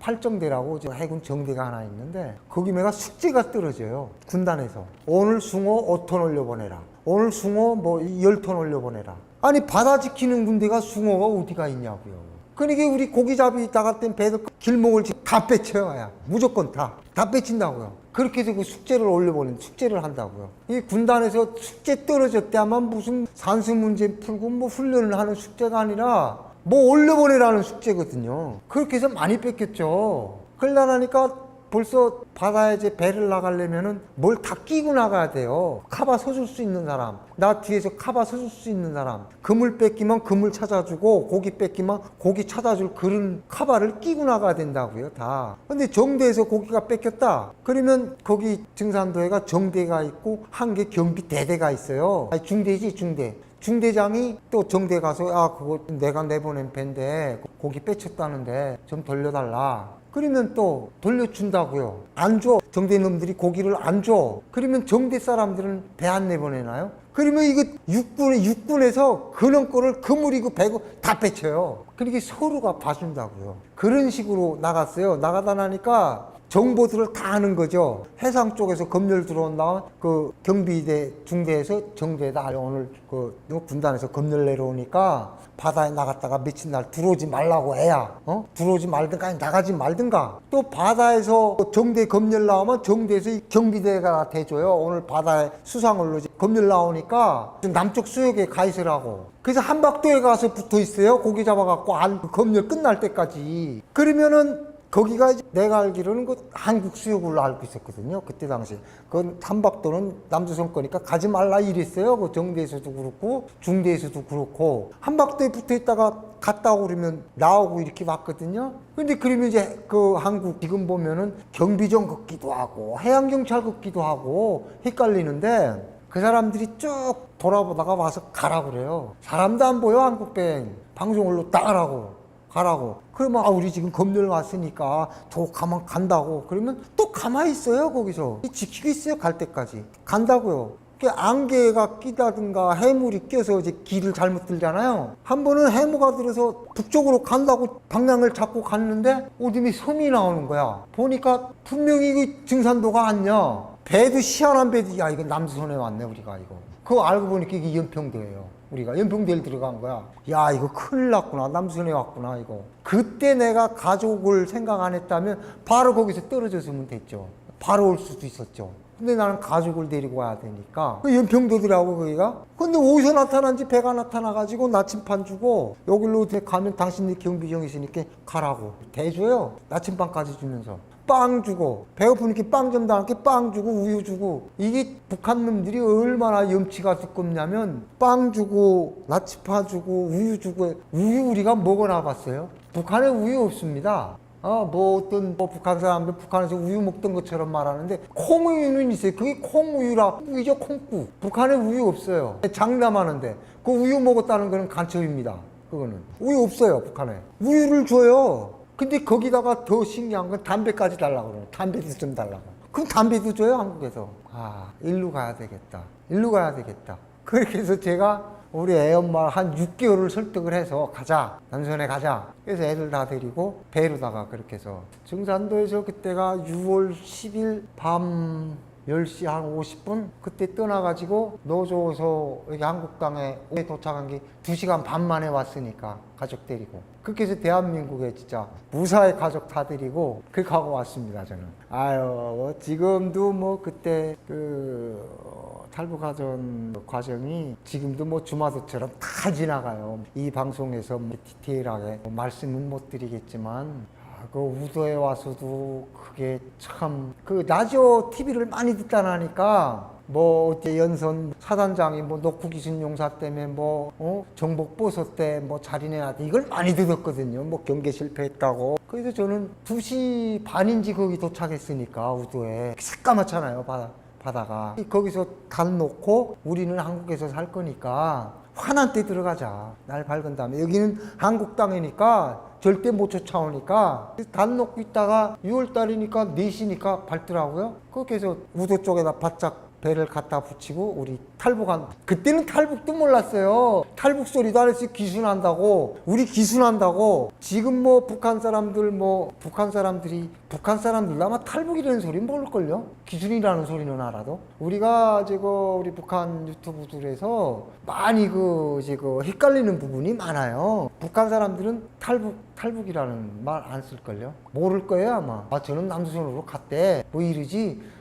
팔정대라고 해군 정대가 하나 있는데 거기 매가 숙제가 떨어져요. 군단에서 오늘 숭어 5톤 올려보내라. 오늘 숭어 뭐 10톤 올려보내라. 아니 바다 지키는 군대가 숭어가 어디가 있냐고요. 그러니까 우리 고기잡이 나갈 땐 배도 길목을 다 빼쳐야 무조건 다 빼친다고요. 그렇게 해서 그 숙제를 올려보낸 숙제를 한다고요. 이 군단에서 숙제 떨어졌대 하면 무슨 산수 문제 풀고 뭐 훈련을 하는 숙제가 아니라 뭐 올려보내라는 숙제거든요. 그렇게 해서 많이 뺏겼죠. 그러려니까 벌써 바다에 이제 배를 나가려면은 뭘 다 끼고 나가야 돼요. 카바 서줄 수 있는 사람, 나 뒤에서 카바 서줄 수 있는 사람, 그물 뺏기면 그물 찾아주고 고기 뺏기면 고기 찾아줄 그런 카바를 끼고 나가야 된다고요, 다. 근데 정대에서 고기가 뺏겼다. 그러면 거기 증산도에가 정대가 있고 한 개 경비 대대가 있어요. 아니, 중대지 중대. 중대장이 또 정대 가서 그거 내가 내보낸 배인데 고기 뺏겼다는데 좀 돌려달라. 그러면 또 돌려준다고요. 안 줘. 정대 놈들이 고기를 안 줘. 그러면 정대 사람들은 배 안 내보내나요? 그러면 이거 육군에서 그놈 거를 그물이고 배고 다 뺏겨요. 그러니까 서로가 봐준다고요. 그런 식으로 나갔어요. 나가다 나니까 정보들을 다 아는 거죠. 해상 쪽에서 검열 들어온다면 그 경비대 중대에서 정부에다 오늘 그 군단에서 검열 내려오니까 바다에 나갔다가 며칠 날 들어오지 말라고 해야 들어오지 말든가 아니 나가지 말든가. 또 바다에서 정대 검열 나오면 정대에서 경비대가 대줘요. 오늘 바다에 수상을로 검열 나오니까 남쪽 수역에 가 있으라고. 그래서 한박도에 가서 붙어 있어요. 고기 잡아갖고 검열 끝날 때까지. 그러면은 거기가 내가 알기로는 그 한국 수역으로 알고 있었거든요. 그때 당시. 그 한박도는 남조선 거니까 가지 말라 이랬어요. 그 정대에서도 그렇고 중대에서도 그렇고. 한박도에 붙어 있다가 갔다 오고 그러면 나오고 이렇게 왔거든요. 근데 그러면 이제 그 한국 지금 보면은 경비정 걷기도 하고 해양경찰 걷기도 하고 헷갈리는데 그 사람들이 쭉 돌아보다가 와서 가라고 그래요. 사람도 안 보여 한국뱅. 방송을로 따라고. 가라고. 그러면 우리 지금 검열 왔으니까 저 가만 간다고. 그러면 또 가만히 있어요. 거기서 지키고 있어요. 갈 때까지 간다고요. 안개가 끼다든가 해물이 껴서 이제 길을 잘못 들잖아요. 한 번은 해무가 들어서 북쪽으로 간다고 방향을 잡고 갔는데 어둠이 섬이 나오는 거야. 보니까 분명히 그 증산도가 아니야. 배도 희한한 배도 야 이거 남조선에 왔네 우리가 이거. 그거 알고 보니까 이게 연평도예요. 우리가 연평도에 들어간 거야. 야 이거 큰일 났구나. 남조선에 왔구나 이거. 그때 내가 가족을 생각 안 했다면 바로 거기서 떨어졌으면 됐죠. 바로 올 수도 있었죠. 근데 나는 가족을 데리고 와야 되니까 그 연평도더라고 거기가. 근데 어디서 나타난지 배가 나타나가지고 나침반 주고 여기로 가면 당신들 경비정이 있으니까 가라고 대줘요. 나침반까지 주면서 빵 주고 배고프니까 빵 좀 달라니까 빵 주고 우유 주고. 이게 북한 놈들이 얼마나 염치가 두껍냐면 빵 주고 나침반 주고 우유 주고. 우유 우리가 먹어나 봤어요? 북한에 우유 없습니다. 어떤 북한 사람들 북한에서 우유 먹던 것처럼 말하는데 콩우유는 있어요. 그게 콩우유라. 우유죠 콩국. 북한에 우유 없어요. 장담하는데 그 우유 먹었다는 거는 간첩입니다. 그거는 우유 없어요. 북한에 우유를 줘요. 근데 거기다가 더 신기한 건 담배까지 달라고 그래요. 담배도 좀 달라고. 그럼 담배도 줘요 한국에서. 일로 가야 되겠다. 일로 가야 되겠다. 그렇게 해서 제가 우리 애 엄마를 한 6개월을 설득을 해서 가자. 남조선에 가자. 그래서 애들 다 데리고 배로다가 그렇게 해서 증산도에서 그때가 6월 10일 밤 10시 한 50분 그때 떠나가지고 노조에서 여기 한국당에 도착한 게 2시간 반 만에 왔으니까 가족 데리고. 그렇게 해서 대한민국에 진짜 무사히 가족 다 데리고 그렇게 하고 왔습니다 저는. 지금도 뭐 그때 탈북하던 과정이 지금도 뭐 주마등처럼 다 지나가요. 이 방송에서 뭐 디테일하게 말씀은 못 드리겠지만 그 우도에 와서도 그게 참 라디오 TV를 많이 듣다 나니까 뭐 어때 연선 사단장이 뭐 녹후기순 용사 때문에 정복보소 때 자리내야 돼 이걸 많이 들었거든요. 경계 실패했다고. 그래서 저는 2시 반인지 거기 도착했으니까 우도에 새까맣잖아요 바다가. 거기서 단 놓고 우리는 한국에서 살 거니까 환한 때 들어가자. 날 밝은 다음에. 여기는 한국 땅이니까 절대 못 쫓아오니까 단 놓고 있다가 6월달이니까 4시니까 밝더라고요. 그렇게 해서 우도 쪽에다 바짝 배를 갖다 붙이고 우리 탈북한. 그때는 탈북도 몰랐어요. 탈북 소리도 안 했어요. 기순한다고. 우리 기순한다고. 지금 북한 사람들이 아마 탈북이라는 소리 모를걸요. 기순이라는 소리는 알아도. 우리가 우리 북한 유튜브들에서 많이 헷갈리는 부분이 많아요. 북한 사람들은 탈북이라는 말 안 쓸걸요. 모를 거예요 아마. 저는 남조선으로 갔대 이러지.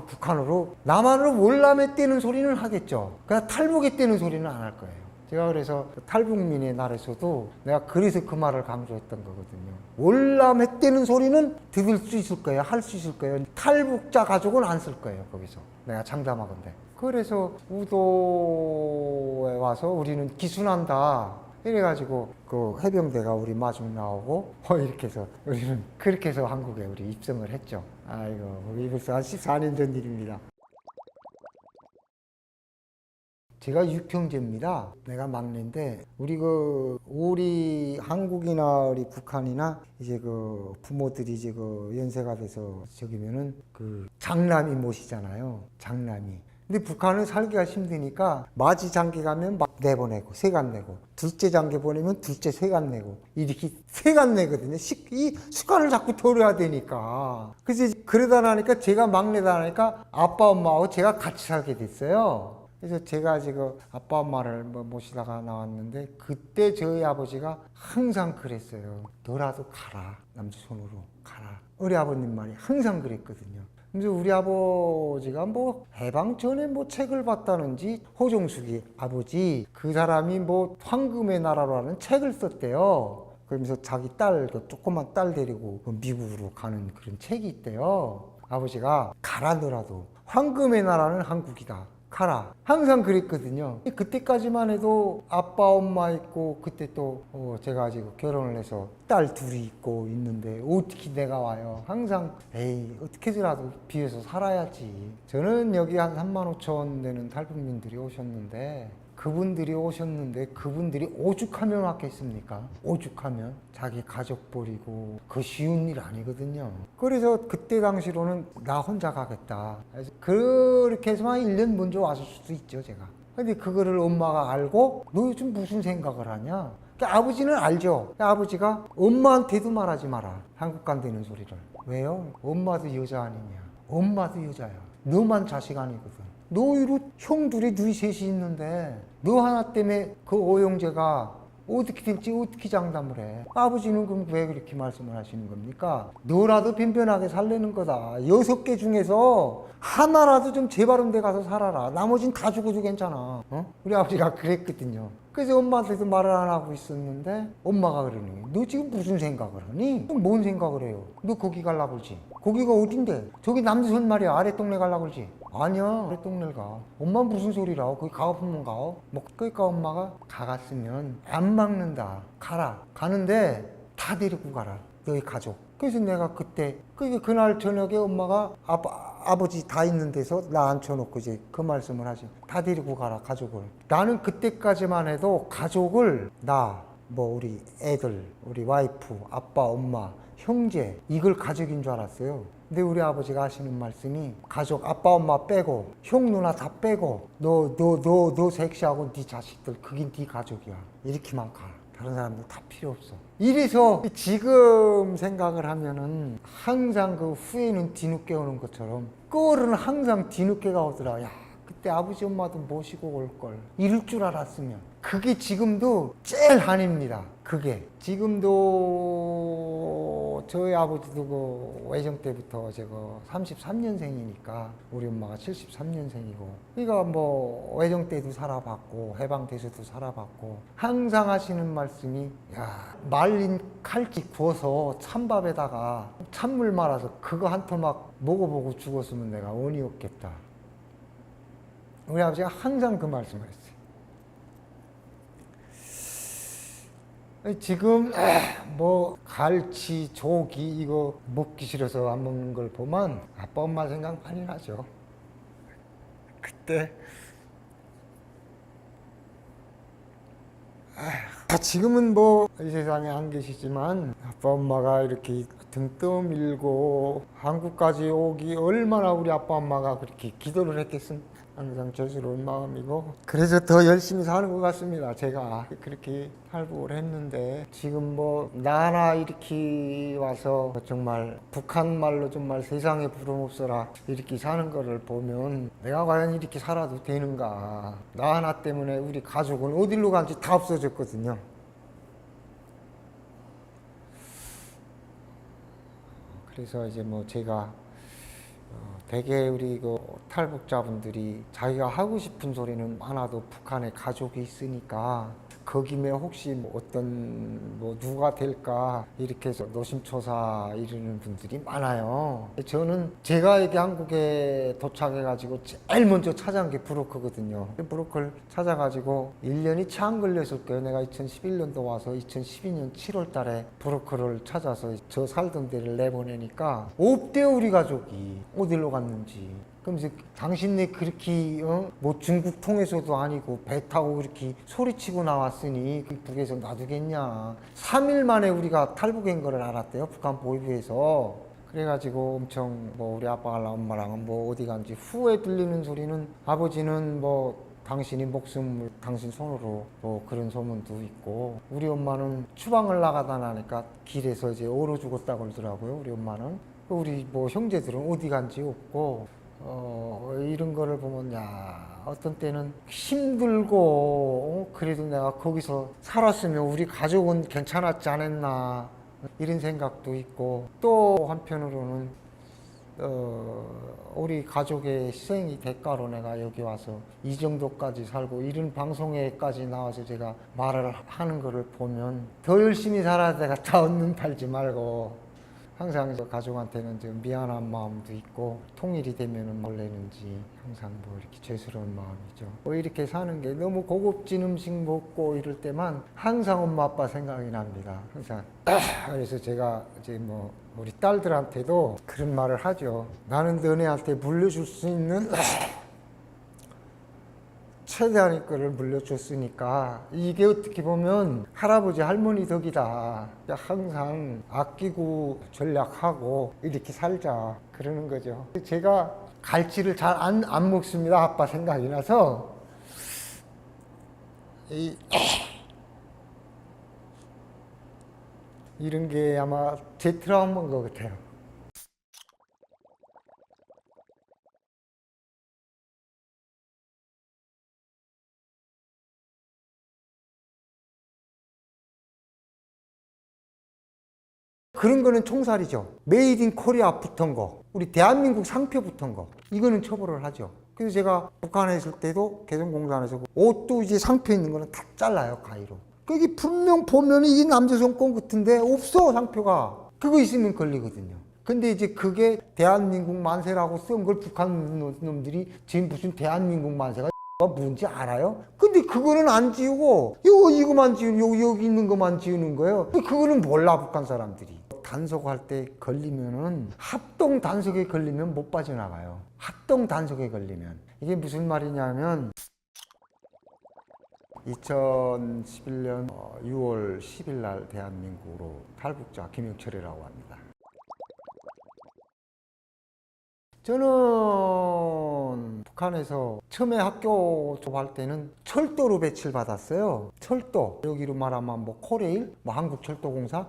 북한으로 남한으로 월남에 떼는 소리는 하겠죠. 그냥 탈북에 떼는 소리는 안 할 거예요. 제가 그래서 탈북민의 날에서도 내가 그래서 그 말을 강조했던 거거든요. 월남에 떼는 소리는 들을 수 있을 거예요. 할 수 있을 거예요. 탈북자 가족은 안 쓸 거예요. 거기서 내가 장담하건대. 그래서 우도에 와서 우리는 기순한다 이래가지고 해병대가 우리 마중 나오고 이렇게 해서 우리는 그렇게 해서 한국에 우리 입성을 했죠. 이게 벌써 한 14년 전 일입니다. 제가 6형제입니다. 내가 막내인데 우리 한국이나 우리 북한이나 이제 부모들이 이제 연세가 돼서 저기면은 장남이 모시잖아요. 장남이. 근데 북한은 살기가 힘드니까 맞이 장기 가면 막 내보내고 세관 내고 둘째 장기 보내면 둘째 세관 내고 이렇게 세관 내거든요. 이 습관을 자꾸 들여야 되니까. 그래서 그러다 나니까 제가 막내다 나니까 아빠 엄마하고 제가 같이 살게 됐어요. 그래서 제가 지금 아빠 엄마를 모시다가 나왔는데 그때 저희 아버지가 항상 그랬어요. 너라도 가라. 남조선으로 가라. 우리 아버님 말이 항상 그랬거든요. 그래서 우리 아버지가 뭐 해방 전에 뭐 책을 봤다는지 호종숙이 아버지 그 사람이 뭐 황금의 나라라는 책을 썼대요. 그러면서 자기 딸, 그 조그만 딸 데리고 미국으로 가는 그런 책이 있대요. 아버지가 가라 너라도 황금의 나라는 한국이다. 가라. 항상 그랬거든요. 그때까지만 해도 아빠 엄마 있고 그때 또 제가 지금 결혼을 해서 딸 둘이 있고 있는데 어떻게 내가 와요. 항상 에이 어떻게라도 비해서 살아야지. 저는 여기 한 35,000 되는 탈북민들이 오셨는데 그분들이 오죽하면 왔겠습니까? 오죽하면 자기 가족 버리고 그 쉬운 일 아니거든요. 그래서 그때 당시로는 나 혼자 가겠다. 그래서 그렇게 해서만 1년 먼저 왔을 수도 있죠, 제가. 근데 그거를 엄마가 알고 너 요즘 무슨 생각을 하냐? 그러니까 아버지는 알죠. 그러니까 아버지가 엄마한테도 말하지 마라. 한국 간다는 소리를. 왜요? 엄마도 여자 아니냐? 엄마도 여자야. 너만 자식 아니거든. 너 이로 형 둘이 누이 셋이 있는데 너 하나 때문에 그 오영재가 어떻게 될지 어떻게 장담을 해. 아버지는 그럼 왜 그렇게 말씀을 하시는 겁니까? 너라도 변변하게 살려는 거다. 6개 중에서 하나라도 좀 제바른 데 가서 살아라. 나머진 다 죽어도 괜찮아. 우리 아버지가 그랬거든요. 그래서 엄마한테도 말을 안 하고 있었는데 엄마가 그러니 너 지금 무슨 생각을 하니? 뭔 생각을 해요? 너 거기 갈라 그러지? 거기가 어딘데? 저기 남조선 말이야. 아래 동네 갈라 그러지? 아니야. 아래 동네를 가. 엄마 무슨 소리라? 거기 가고프면 가. 뭐 그러니까 엄마가 가갔으면 안 막는다. 가라. 가는데 다 데리고 가라. 너희 가족. 그래서 내가 그때 그날 저녁에 엄마가 아버지 다 있는 데서 나 앉혀놓고 이제 그 말씀을 하시. 다 데리고 가라 가족을. 나는 그때까지만 해도 가족을 뭐 우리 애들, 우리 와이프, 아빠, 엄마, 형제 이걸 가족인 줄 알았어요. 근데 우리 아버지가 하시는 말씀이 가족 아빠 엄마 빼고 형 누나 다 빼고 너 섹시하고 네 자식들 그게 네 가족이야. 이렇게만 가라. 다른 사람들 다 필요 없어. 이래서 지금 생각을 하면은 항상 그 후회는 뒤늦게 오는 것처럼 꼴은 항상 뒤늦게가 오더라. 야 그때 아버지 엄마도 모시고 올걸. 이럴 줄 알았으면. 그게 지금도 제일 한입니다. 그게. 지금도 저희 아버지도 그 외정 때부터 제가 33년생이니까 우리 엄마가 73년생이고 그러니까 뭐 외정 때도 살아봤고 해방돼서도 살아봤고 항상 하시는 말씀이 야 말린 칼집 구워서 찬밥에다가 찬물 말아서 그거 한 토막 먹어보고 죽었으면 내가 언이 없겠다. 우리 아버지가 항상 그 말씀을 했어요. 지금 뭐 갈치, 조기 이거 먹기 싫어서 안 먹는 걸 보면 아빠 엄마 생각 많이 나죠. 그때 지금은 뭐 이 세상에 안 계시지만 아빠 엄마가 이렇게 등 떠밀고 한국까지 오기 얼마나 우리 아빠 엄마가 그렇게 기도를 했겠습니까? 항상 저스러운 마음이고 그래서 더 열심히 사는 것 같습니다. 제가 그렇게 탈북을 했는데 지금 뭐 나나 이렇게 와서 정말 북한 말로 정말 세상에 부름 없어라 이렇게 사는 거를 보면 내가 과연 이렇게 살아도 되는가. 나 하나 때문에 우리 가족은 어디로 간지 다 없어졌거든요. 그래서 이제 뭐 제가 대개 우리 그 탈북자분들이 자기가 하고 싶은 소리는 많아도 북한에 가족이 있으니까 거기면 혹시 뭐 어떤 뭐 누가 될까 이렇게 해서 노심초사 이러는 분들이 많아요. 저는 제가 이게 한국에 도착해가지고 제일 먼저 찾아간 게 브로커거든요. 브로커를 찾아가지고 1년이 채 안 걸렸을 거예요. 내가 2011년도 와서 2012년 7월 달에 브로커를 찾아서 저 살던 데를 내보내니까 없대요 우리 가족이. 어디로 갔는지. 그럼 이제 당신네 그렇게 뭐 중국 통해서도 아니고 배 타고 그렇게 소리치고 나왔으니 북에서 놔두겠냐. 3일 만에 우리가 탈북한 거를 알았대요. 북한 보위부에서. 그래가지고 엄청 뭐 우리 아빠랑 엄마랑은 뭐 어디 간지 후에 들리는 소리는 아버지는 뭐 당신이 목숨을 당신 손으로 뭐 그런 소문도 있고, 우리 엄마는 추방을 나가다 나니까 길에서 이제 얼어 죽었다고 그러더라고요. 우리 엄마는. 우리 뭐 형제들은 어디 간지 없고, 이런 거를 보면 야, 어떤 때는 힘들고 그래도 내가 거기서 살았으면 우리 가족은 괜찮았지 않았나 이런 생각도 있고, 또 한편으로는 우리 가족의 희생이 대가로 내가 여기 와서 이 정도까지 살고 이런 방송에까지 나와서 제가 말을 하는 거를 보면 더 열심히 살아야 되겠다. 얻는 팔지 말고 항상 저 가족한테는 좀 미안한 마음도 있고, 통일이 되면은 원래는지 항상 뭐 이렇게 죄스러운 마음이죠. 뭐 이렇게 사는 게 너무 고급진 음식 먹고 이럴 때만 항상 엄마 아빠 생각이 납니다. 항상. 그래서 제가 이제 뭐 우리 딸들한테도 그런 말을 하죠. 나는 너네한테 물려줄 수 있는 최대한의 거를 물려줬으니까 이게 어떻게 보면 할아버지 할머니 덕이다. 항상 아끼고 전략하고 이렇게 살자 그러는 거죠. 제가 갈치를 잘 안 먹습니다. 아빠 생각이 나서 이런 게 아마 제 트라우마인 것 같아요. 그런 거는 총살이죠. 메이드 인 코리아 붙은 거, 우리 대한민국 상표 붙은 거, 이거는 처벌을 하죠. 그래서 제가 북한에 있을 때도 개성공단에서 옷도 이제 상표 있는 거는 다 잘라요, 가위로. 그게 분명 보면 이게 남자 정권 같은데 없어, 상표가. 그거 있으면 걸리거든요. 근데 이제 그게 대한민국 만세라고 쓴 걸 북한 놈들이 지금 무슨 대한민국 만세가 뭔지 알아요? 근데 그거는 안 지우고 이거만 지우는, 여기 있는 것만 지우는 거예요. 그거는 몰라, 북한 사람들이. 단속할 때 걸리면은, 합동 단속에 걸리면 못 빠져나가요. 합동 단속에 걸리면. 이게 무슨 말이냐면 2011년 6월 10일 날 대한민국으로 탈북자 김영철이라고 합니다. 저는 북한에서 처음에 학교 졸업할 때는 철도로 배치를 받았어요. 철도. 여기로 말하면 뭐 코레일, 뭐 한국철도공사,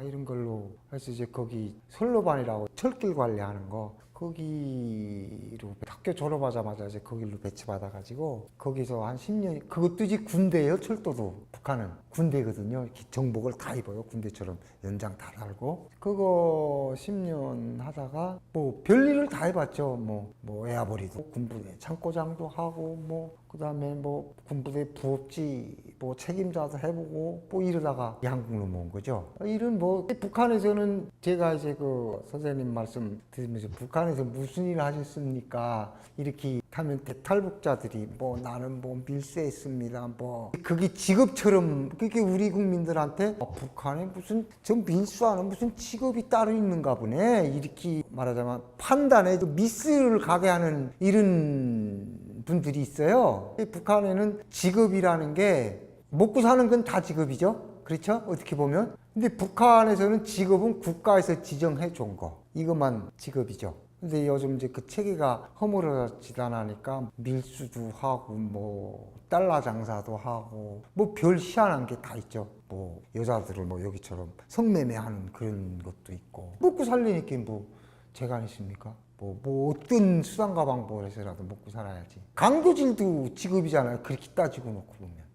이런 걸로 해서 이제 거기 선로반이라고 철길 관리하는 거, 거기로 학교 졸업하자마자 이제 거기로 배치받아가지고 거기서 한 10년, 그것도 이제 군대예요. 철도도. 북한은 군대거든요. 이렇게 정복을 다 입어요. 군대처럼 연장 다 달고. 그거 10년 하다가 뭐 별일을 다 해봤죠. 뭐 에아버리도 군부대 창고장도 하고, 뭐 그다음에 뭐 군부대 부업지 뭐 책임자도 해보고, 뭐 이러다가 양국으로 모은 거죠. 이런 뭐 북한에서는 제가 이제 그 선생님 말씀 들으면서 북한에서 무슨 일을 하셨습니까? 이렇게 하면 대탈북자들이 뭐 나는 뭐 밀수했습니다. 뭐 그게 직업처럼, 그게 우리 국민들한테 북한에 무슨 저 밀수하는 무슨 직업이 따로 있는가 보네, 이렇게 말하자면 판단에 미스를 가게 하는 이런 분들이 있어요. 북한에는 직업이라는 게 먹고 사는 건 다 직업이죠. 그렇죠? 어떻게 보면. 근데 북한에서는 직업은 국가에서 지정해 준 거, 이것만 직업이죠. 근데 요즘 이제 그 체계가 허물어지다 나니까 밀수도 하고 뭐 달러 장사도 하고 뭐 별 희한한 게 다 있죠. 뭐 여자들을 뭐 여기처럼 성매매하는 그런 것도 있고, 먹고 살려니까 뭐 재간 있습니까? 뭐 어떤 수단과 방법을 해서라도 먹고 살아야지. 강도질도 직업이잖아요. 그렇게 따지고 놓고 보면.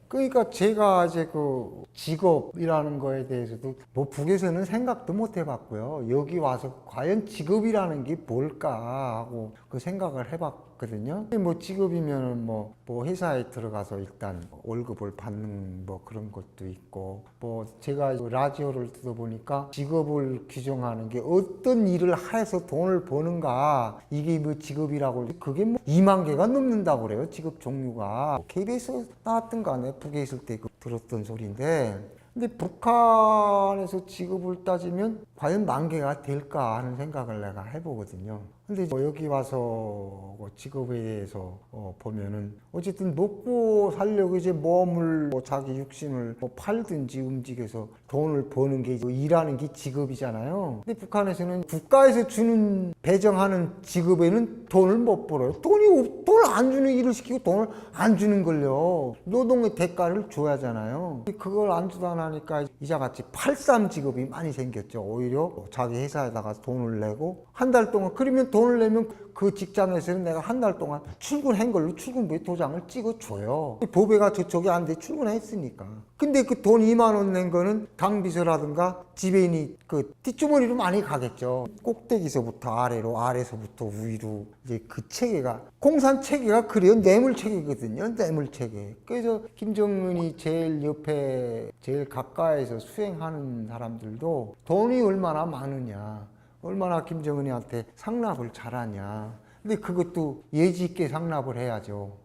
그러니까 제가 이제 그 직업이라는 거에 대해서도 뭐 북에서는 생각도 못 해봤고요. 여기 와서 과연 직업이라는 게 뭘까 하고 그 생각을 해봤거든요. 뭐 직업이면은 뭐 회사에 들어가서 일단 월급을 받는 뭐 그런 것도 있고, 뭐 제가 라디오를 들어보니까 직업을 규정하는 게 어떤 일을 해서 돈을 버는가, 이게 뭐 직업이라고, 그게 뭐 2만 개가 넘는다고 그래요. 직업 종류가. KBS 나왔던 거 아니에요? 북에 있을 때 들었던 소리인데, 근데 북한에서 직업을 따지면 과연 10,000개가 될까 하는 생각을 내가 해보거든요. 근데 여기 와서 직업에 대해서 보면은 어쨌든 먹고 살려고 이제 몸을 자기 육신을 팔든지 움직여서 돈을 버는 게 일하는 게 직업이잖아요. 근데 북한에서는 국가에서 주는 배정하는 직업에는 돈을 못 벌어요. 돈을 안 주는 일을 시키고 돈을 안 주는 걸요. 노동의 대가를 줘야잖아요. 그걸 안 주다 나니까 이자같이 팔삼 직업이 많이 생겼죠. 오히려 자기 회사에다가 돈을 내고 한 달 동안, 그러면 돈을 내면 그 직장에서는 내가 한 달 동안 출근한 걸로 출근부에 도장을 찍어줘요. 보배가 저쪽에 안 돼, 출근했으니까. 근데 그 돈 2만 원 낸 거는 당비서라든가 지배인이 그 뒷주머니로 많이 가겠죠. 꼭대기서부터 아래로, 아래서부터 위로, 이제 그 체계가, 공산 체계가 그래요. 뇌물 체계거든요. 뇌물 체계. 그래서 김정은이 제일 옆에, 제일 가까이서 수행하는 사람들도 돈이 얼마나 많으냐, 얼마나 김정은이한테 상납을 잘하냐. 근데 그것도 예지 있게 상납을 해야죠.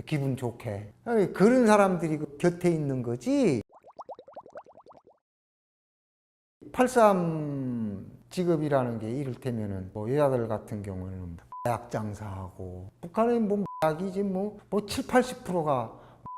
기분 좋게. 아니, 그런 사람들이 곁에 있는 거지. 83 직업이라는 게 이를테면은 여자들 같은 경우는 마약 장사하고, 북한에 마약이 이제 7, 80%가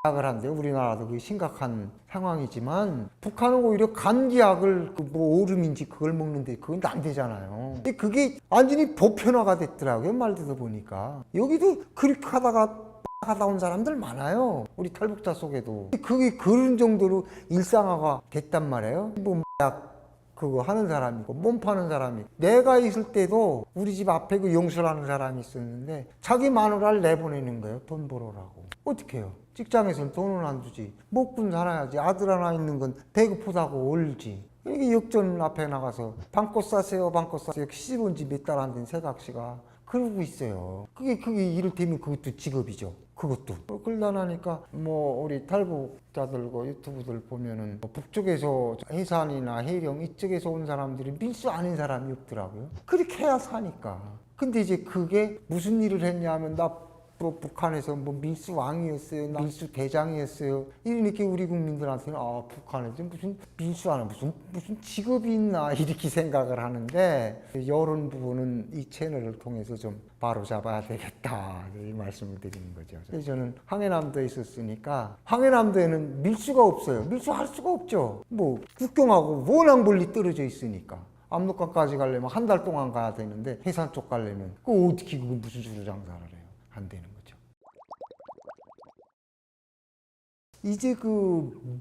약을 한대요. 우리나라도 그게 심각한 상황이지만 북한은 오히려 감기약을 오름인지 그걸 먹는데 그건 안 되잖아요. 근데 그게 완전히 보편화가 됐더라고요. 말 듣어보니까. 여기도 그렇게 하다가 온 사람들 많아요. 우리 탈북자 속에도. 그게 그런 정도로 일상화가 됐단 말이에요. 마약 그거 하는 사람이 있고 몸 파는 사람이 있고. 내가 있을 때도 우리 집 앞에 그 용수라는 사람이 있었는데 자기 마누라를 내보내는 거예요. 돈 벌어라고. 어떻게 해요? 직장에서는 돈을 안 주지. 먹고 살아야지. 아들 하나 있는 건 배고프다고 울지. 이게 역전 앞에 나가서 방꽃 사세요, 방꽃 사세요. 시집 온 지 몇 달 안 된 새각시가 그러고 있어요. 그게 이를테면 그것도 직업이죠. 그것도. 그러다 나니까 우리 탈북자들과 유튜브들 보면은 북쪽에서 해산이나 해령 이쪽에서 온 사람들이 밀수 아닌 사람이 없더라고요. 그렇게 해야 사니까. 근데 이제 그게 무슨 일을 했냐 하면 나 북한에서 밀수 왕이었어요, 밀수 대장이었어요. 이러니까 우리 국민들한테는 북한에서 무슨 밀수하는 무슨 직업이 있나 이렇게 생각을 하는데, 이런 부분은 이 채널을 통해서 좀 바로 잡아야 되겠다 이 말씀을 드리는 거죠. 그래서 저는 황해남도에 있었으니까 황해남도에는 밀수가 없어요. 밀수할 수가 없죠. 국경하고 워낙 멀리 떨어져 있으니까. 압록강까지 가려면 한 달 동안 가야 되는데 해산 쪽 가려면 어떻게 그거 무슨 수로 장사를 해요? 안 되는 거죠. 이제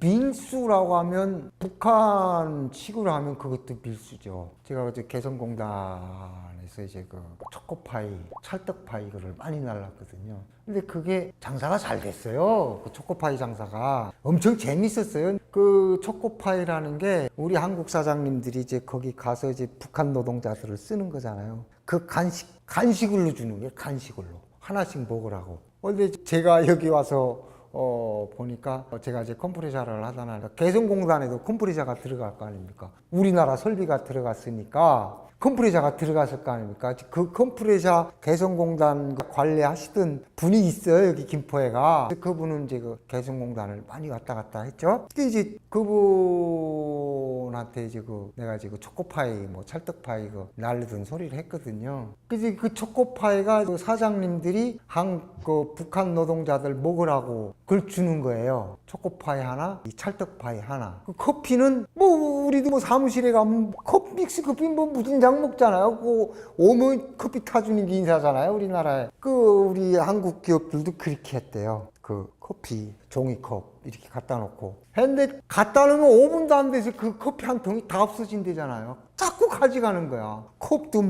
밀수라고 하면 북한 식으로 하면 그것도 밀수죠. 제가 어제 개성공단에서 이제 초코파이, 찰떡파이 이거를 많이 날랐거든요. 근데 그게 장사가 잘 됐어요. 그 초코파이 장사가 엄청 재밌었어요. 그 초코파이라는 게 우리 한국 사장님들이 이제 거기 가서 이제 북한 노동자들을 쓰는 거잖아요. 그 간식으로 주는 거예요. 간식으로. 하나씩 먹으라고. 근데 제가 여기 와서 보니까 제가 이제 컴프레셔를 하잖아요. 개성공단에도 컴프레셔가 들어갈 거 아닙니까? 우리나라 설비가 들어갔으니까 컴프레셔가 들어갔을 거 아닙니까? 그 컴프레셔 개성공단 관리하시던 분이 있어요. 여기 김포에가. 그분은 이제 개성공단을 많이 왔다 갔다 했죠. 근데 이제 그분한테 이제 내가 이제 초코파이, 찰떡파이 날리던 소리를 했거든요. 그래서 그 초코파이가 사장님들이 북한 노동자들 먹으라고 그걸 주는 거예요. 초코파이 하나, 이 찰떡파이 하나. 그 커피는 우리도 사무실에 가면 믹스 커피 무슨 장 먹잖아요. 오면 커피 타주는 게 인사잖아요. 우리나라에. 우리 한국 기업들도 그렇게 했대요. 커피 종이컵 이렇게 갖다 놓고 했는데 갖다 놓으면 5분도 안 돼서 그 커피 한 통이 다 없어진대잖아요. 자꾸 가져가는 거야. 컵도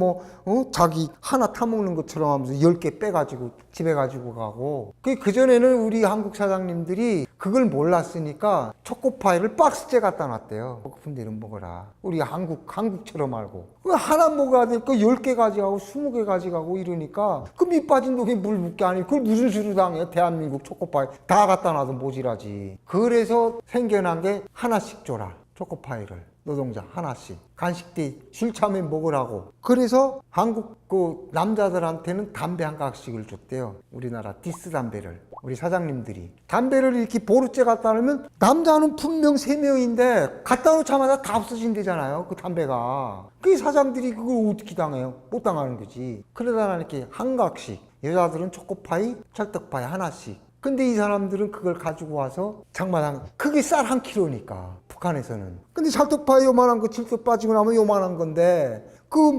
자기 하나 타먹는 것처럼 하면서 10개 빼가지고 집에 가지고 가고. 그전에는 우리 한국 사장님들이 그걸 몰랐으니까 초코파이를 박스째 갖다 놨대요. 배고픈 데는 먹어라. 우리 한국처럼 알고. 하나 먹어야 될 거 10개 가져가고 20개 가져가고 이러니까 그 밑 빠진 독에 물 붓게 아니 그걸 무슨 수로 당해. 대한민국 초코파이 다 갖다 놔도 모자라지. 그래서 생겨난 게 하나씩 줘라. 초코파이를. 노동자 하나씩 간식 때 술 참에 먹으라고. 그래서 한국 남자들한테는 담배 한 각씩을 줬대요. 우리나라 디스 담배를. 우리 사장님들이 담배를 이렇게 보루째 갖다 놓으면 남자는 분명 3명인데 갖다 놓자마자 다 없어진대잖아요. 그 담배가. 그 사장들이 그걸 어떻게 당해요? 못 당하는 거지. 그러다 이렇게 한 각씩 여자들은 초코파이, 찰떡파이 하나씩. 근데 이 사람들은 그걸 가지고 와서 장마당, 그게 쌀 1kg니까 북한에서는. 근데 찰떡파이 요만한 거 질소 빠지고 나면 요만한 건데 그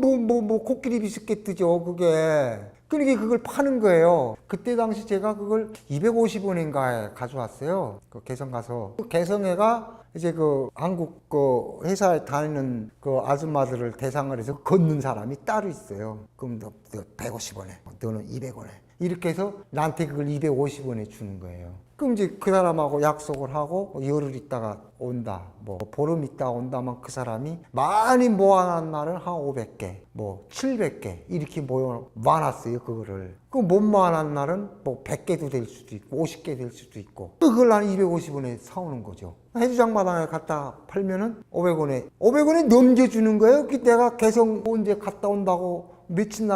코끼리 비슷게 뜨죠 그게. 그러니까 그걸 파는 거예요. 그때 당시 제가 그걸 250원인가에 가져왔어요. 그 개성 가서. 그 개성애가 이제 그 한국 그 회사에 다니는 그 아줌마들을 대상을 해서 걷는 사람이 따로 있어요. 그럼 너 150원에, 너는 200원에. 이렇게 해서 나한테 그걸 250원에 주는 거예요. 그럼 이제 그 사람하고 약속을 하고 열흘 있다가 온다, 뭐 보름 있다가 온다면 그 사람이 많이 모아놓은 날은 한 500개, 뭐 700개 이렇게 모아놨어요 그거를. 그 못 모아놓은 날은 뭐 100개도 될 수도 있고 50개 될 수도 있고. 그걸 나는 250원에 사오는 거죠. 해주장마당에 갖다 팔면은 500원에 넘겨주는 거예요. 그 내가 개성 언제 갔다 온다고 며칠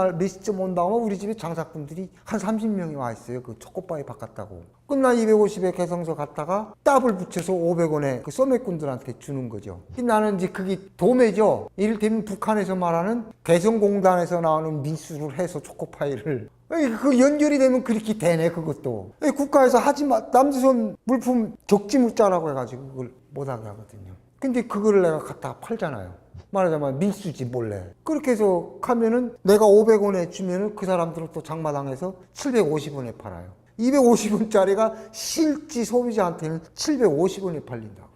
쯤 온다고 하면 우리 집에 장사꾼들이 한 30명이 와 있어요. 그 초코바에 바꿨다고. 끝나 250에 개성서 갔다가 따블 붙여서 500원에 그 소매꾼들한테 주는 거죠. 나는 이제 그게 도매죠. 이를테면 북한에서 말하는 개성공단에서 나오는 미수를 해서 초코파이를. 그 연결이 되면 그렇게 되네, 그것도. 국가에서 하지 마, 남조선 물품 적지물자라고 해가지고 그걸 못하게 하거든요. 근데 그거를 내가 갖다 팔잖아요. 말하자면 밀수지 몰래. 그렇게 해서 가면은 내가 500원에 주면은 그 사람들은 또 장마당에서 750원에 팔아요. 250원짜리가 실지 소비자한테는 750원에 팔린다고요.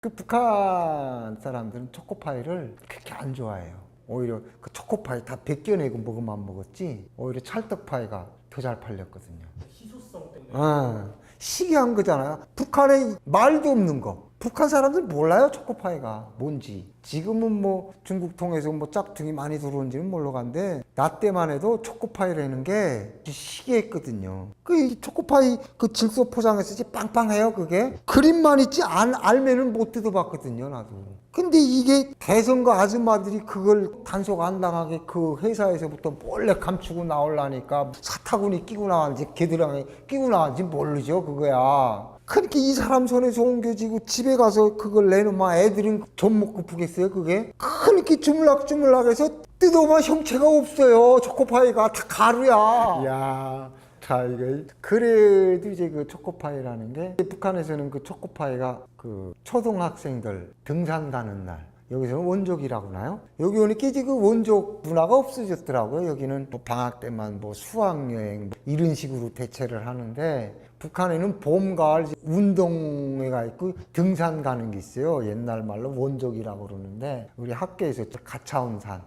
그 북한 사람들은 초코파이를 그렇게 안 좋아해요. 오히려 그 초코파이 다 벗겨내고 먹으면 먹었지, 오히려 찰떡파이가 더 잘 팔렸거든요. 희소성 때문에. 희귀한 거잖아요. 북한에 말도 없는 거. 북한 사람들 몰라요 초코파이가 뭔지. 지금은 뭐 중국 통해서 뭐 짝퉁이 많이 들어온지는 몰라간데 나 때만 해도 초코파이라는 게 희귀했거든요. 그 초코파이 그 질소 포장했을 때 빵빵해요 그게. 그림만 있지 알면은 못 뜯어봤거든요 나도. 근데 이게 대선과 아줌마들이 그걸 단속 안 당하게 그 회사에서부터 몰래 감추고 나오려니까 사타구니 끼고 나왔는지 개드랑이 끼고 나왔는지 모르죠 그거야. 그렇게 이 사람 손에서 옮겨지고 집에 가서 그걸 내놓으면 애들은 좀 먹고 부겠어요 그게. 그렇게 주물락주물락해서 뜯어보면 형체가 없어요. 초코파이가 다 가루야. 야, 자 이거 그래도 이제 그 초코파이라는 게 북한에서는 그 초코파이가 그 초등학생들 등산 가는 날, 여기서는 원족이라고 하나요? 여기 오니까 이제 그 원족 문화가 없어졌더라고요. 여기는 뭐 방학 때만 뭐 수학여행 이런 식으로 대체를 하는데, 북한에는 봄, 가을 운동회가 있고 등산 가는 게 있어요. 옛날 말로 원족이라고 그러는데, 우리 학교에서 가차운산.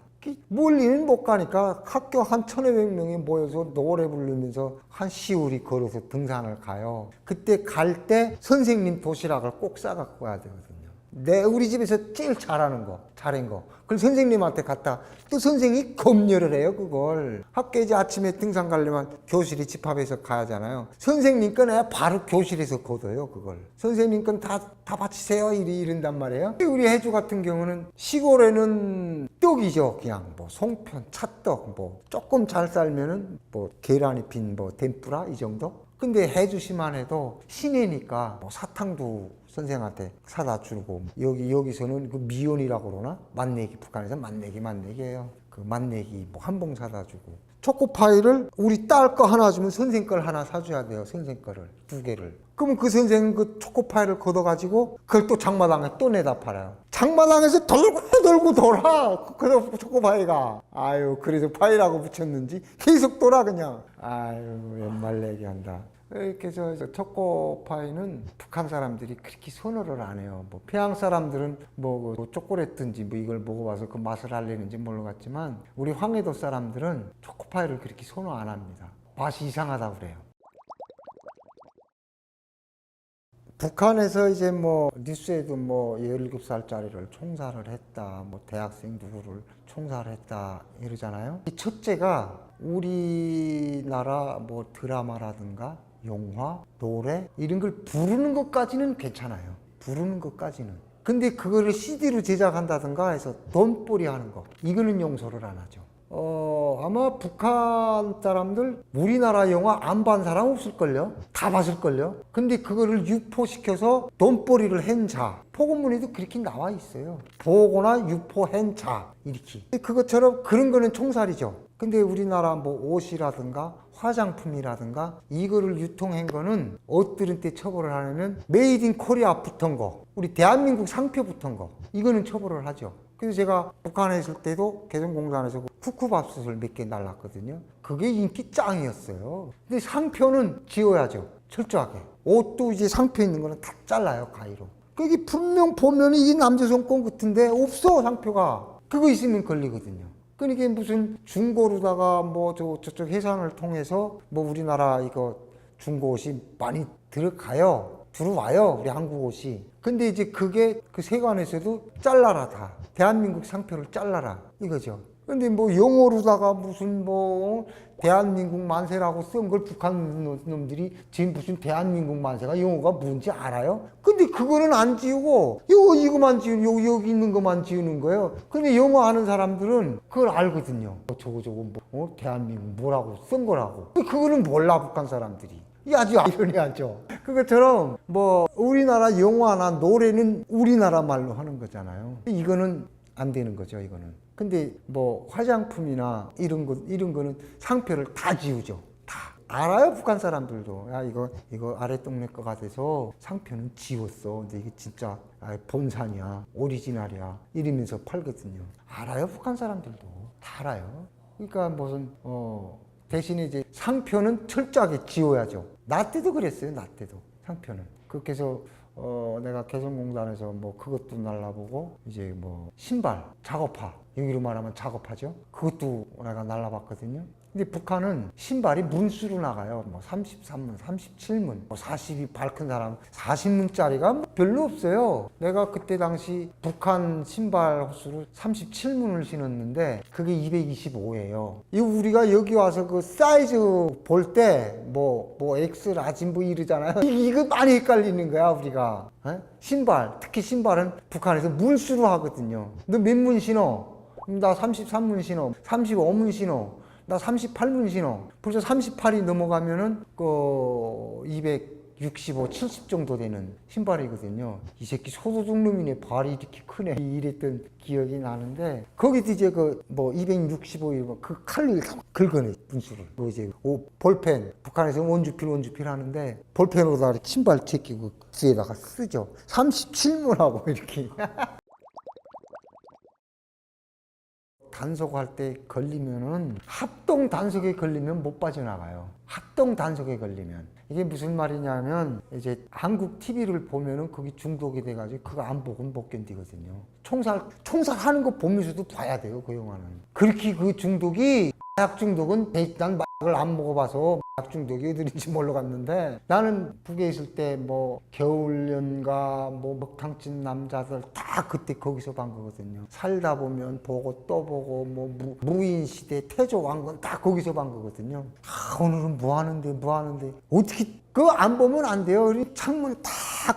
멀리는 못 가니까 학교 한 1,500명이 모여서 노래 부르면서 한 시울이 걸어서 등산을 가요. 그때 갈 때 선생님 도시락을 꼭 싸갖고 가야 되거든요. 우리 집에서 제일 잘한 거. 그걸 선생님한테 갖다, 또 선생님이 검열을 해요, 그걸. 학교에 이제 아침에 등산 가려면 교실이 집 앞에서 가야 하잖아요. 선생님 건 내가 바로 교실에서 걷어요, 그걸. 선생님 건 다 바치세요, 이런단 말이에요. 우리 해주 같은 경우는 시골에는 떡이죠, 그냥. 뭐, 송편, 찰떡, 뭐, 조금 잘 살면은 뭐, 계란이 빈 뭐, 덴뿌라, 이 정도? 근데 해주시만 해도 시내니까 뭐 사탕도 선생한테 사다 주고, 여기서는 그 미연이라고 그러나? 맛내기, 북한에서 맛내기예요. 그 맛내기 뭐 한 봉 사다 주고. 초코파이를 우리 딸 거 하나 주면 선생 걸 하나 사줘야 돼요. 선생 거를 2개를. 그러면 그 선생은 그 초코파이를 걷어가지고 그걸 또 장마당에 또 내다 팔아요. 장마당에서 돌고 돌아. 그 초코파이가. 아유, 그래서 파이라고 붙였는지 계속 돌아 그냥. 아유, 옛말 얘기한다. 이렇게 해서 초코파이는 북한 사람들이 그렇게 선호를 안 해요. 뭐 평양 사람들은 뭐 초콜릿든지 뭐 이걸 먹어봐서 그 맛을 알리는지 모르겠지만, 우리 황해도 사람들은 초코파이를 그렇게 선호 안 합니다. 맛이 이상하다고 그래요. 북한에서 이제 뭐 뉴스에도 뭐 17살짜리를 총살을 했다, 뭐 대학생 누구를 총살을 했다 이러잖아요. 첫째가 우리나라 뭐 드라마라든가 영화, 노래 이런 걸 부르는 것까지는 괜찮아요. 부르는 것까지는. 근데 그거를 CD로 제작한다든가 해서 돈벌이 하는 거, 이거는 용서를 안 하죠. 아마 북한 사람들 우리나라 영화 안 본 사람 없을걸요? 다 봤을걸요? 근데 그거를 유포시켜서 돈벌이를 한 자. 포고문에도 그렇게 나와 있어요. 보거나 유포한 자. 이렇게. 그것처럼 그런 거는 총살이죠. 근데 우리나라 뭐 옷이라든가 화장품이라든가 이거를 유통한 거는 어떤 때 처벌을 하냐면 메이드 인 코리아 붙은 거, 우리 대한민국 상표 붙은 거, 이거는 처벌을 하죠. 그래서 제가 북한에 있을 때도 개성공단에서 쿠쿠밥솥을 몇 개 날랐거든요. 그게 인기 짱이었어요. 근데 상표는 지워야죠. 철저하게. 옷도 이제 상표 있는 거는 다 잘라요, 가위로. 그게 분명 보면 이게 남자 손권 같은데 없어, 상표가. 그거 있으면 걸리거든요. 그러니까 무슨 중고로다가 뭐 저쪽 해상을 통해서 뭐 우리나라 이거 중고 옷이 많이 들어와요. 우리 한국 옷이. 근데 이제 그게 그 세관에서도 잘라라 다. 대한민국 상표를 잘라라 이거죠. 근데 뭐 영어로다가 무슨 뭐 대한민국 만세라고 쓴 걸 북한 놈들이 지금 무슨 대한민국 만세가 영어가 뭔지 알아요? 근데 그거는 안 지우고 이거만 지우는 여기 있는 것만 지우는 거예요. 근데 영어 아는 사람들은 그걸 알거든요. 저거 뭐 대한민국 뭐라고 쓴 거라고. 그거는 몰라 북한 사람들이. 이 아주 아이러니하죠. 그것처럼 뭐 우리나라 영화나 노래는 우리나라 말로 하는 거잖아요. 이거는 안 되는 거죠, 이거는. 근데 뭐 화장품이나 이런 거는 상표를 다 지우죠. 다. 알아요, 북한 사람들도. 야, 이거 아랫동네 거가 돼서 상표는 지웠어. 근데 이게 진짜 본산이야, 오리지널이야. 이러면서 팔거든요. 알아요, 북한 사람들도. 다 알아요. 그러니까 무슨, 대신에 이제 상표는 철저하게 지워야죠. 나 때도 그랬어요, 나 때도. 상표는. 그렇게 해서 내가 개성공단에서 뭐 그것도 날라보고 이제 뭐 신발 작업화, 여기로 말하면 작업하죠. 그것도 내가 날라봤거든요. 근데 북한은 신발이 문수로 나가요. 뭐 33문, 37문, 뭐 42 밝은 사람 40문짜리가 뭐 별로 없어요. 내가 그때 당시 북한 신발 호수를 37문을 신었는데 그게 225예요. 이거 우리가 여기 와서 그 사이즈 볼 때 뭐 X 라지 뭐 이러잖아요. 이거 많이 헷갈리는 거야, 우리가. 신발, 특히 신발은 북한에서 문수로 하거든요. 너 몇 문 신어? 나 33문 신어. 35문 신어. 나 38문 신어. 벌써 38이 넘어가면은 265, 70 정도 되는 신발이거든요. 이 새끼 소도둑 놈이네. 발이 이렇게 크네. 이랬던 기억이 나는데 거기도 이제 뭐 265 그 칼로 긁어내 분수를. 뭐 이제 볼펜, 북한에서 원주필 하는데 볼펜으로다가 신발 제끼고 뒤에다가 쓰죠. 37문하고 이렇게. 단속할 때 걸리면은 합동 단속에 걸리면 못 빠져나가요. 합동 단속에 걸리면 이게 무슨 말이냐면 이제 한국 TV를 보면은 거기 중독이 돼가지고 그거 안 보고는 못 견디거든요. 총살하는 거 보면서도 봐야 돼요, 그 영화는. 그렇게 그 중독이 약 중독은 난 을 안 먹어봐서 약 중독이 어디인지 몰라갔는데 나는 북에 있을 때 뭐 겨울연가 뭐 먹탕집 남자들 다 그때 거기서 본 거거든요. 살다 보면 보고 또 보고 뭐 무인시대 태조왕건 다 거기서 본 거거든요. 오늘은 뭐 하는데 어떻게 그거 안 보면 안 돼요. 창문 다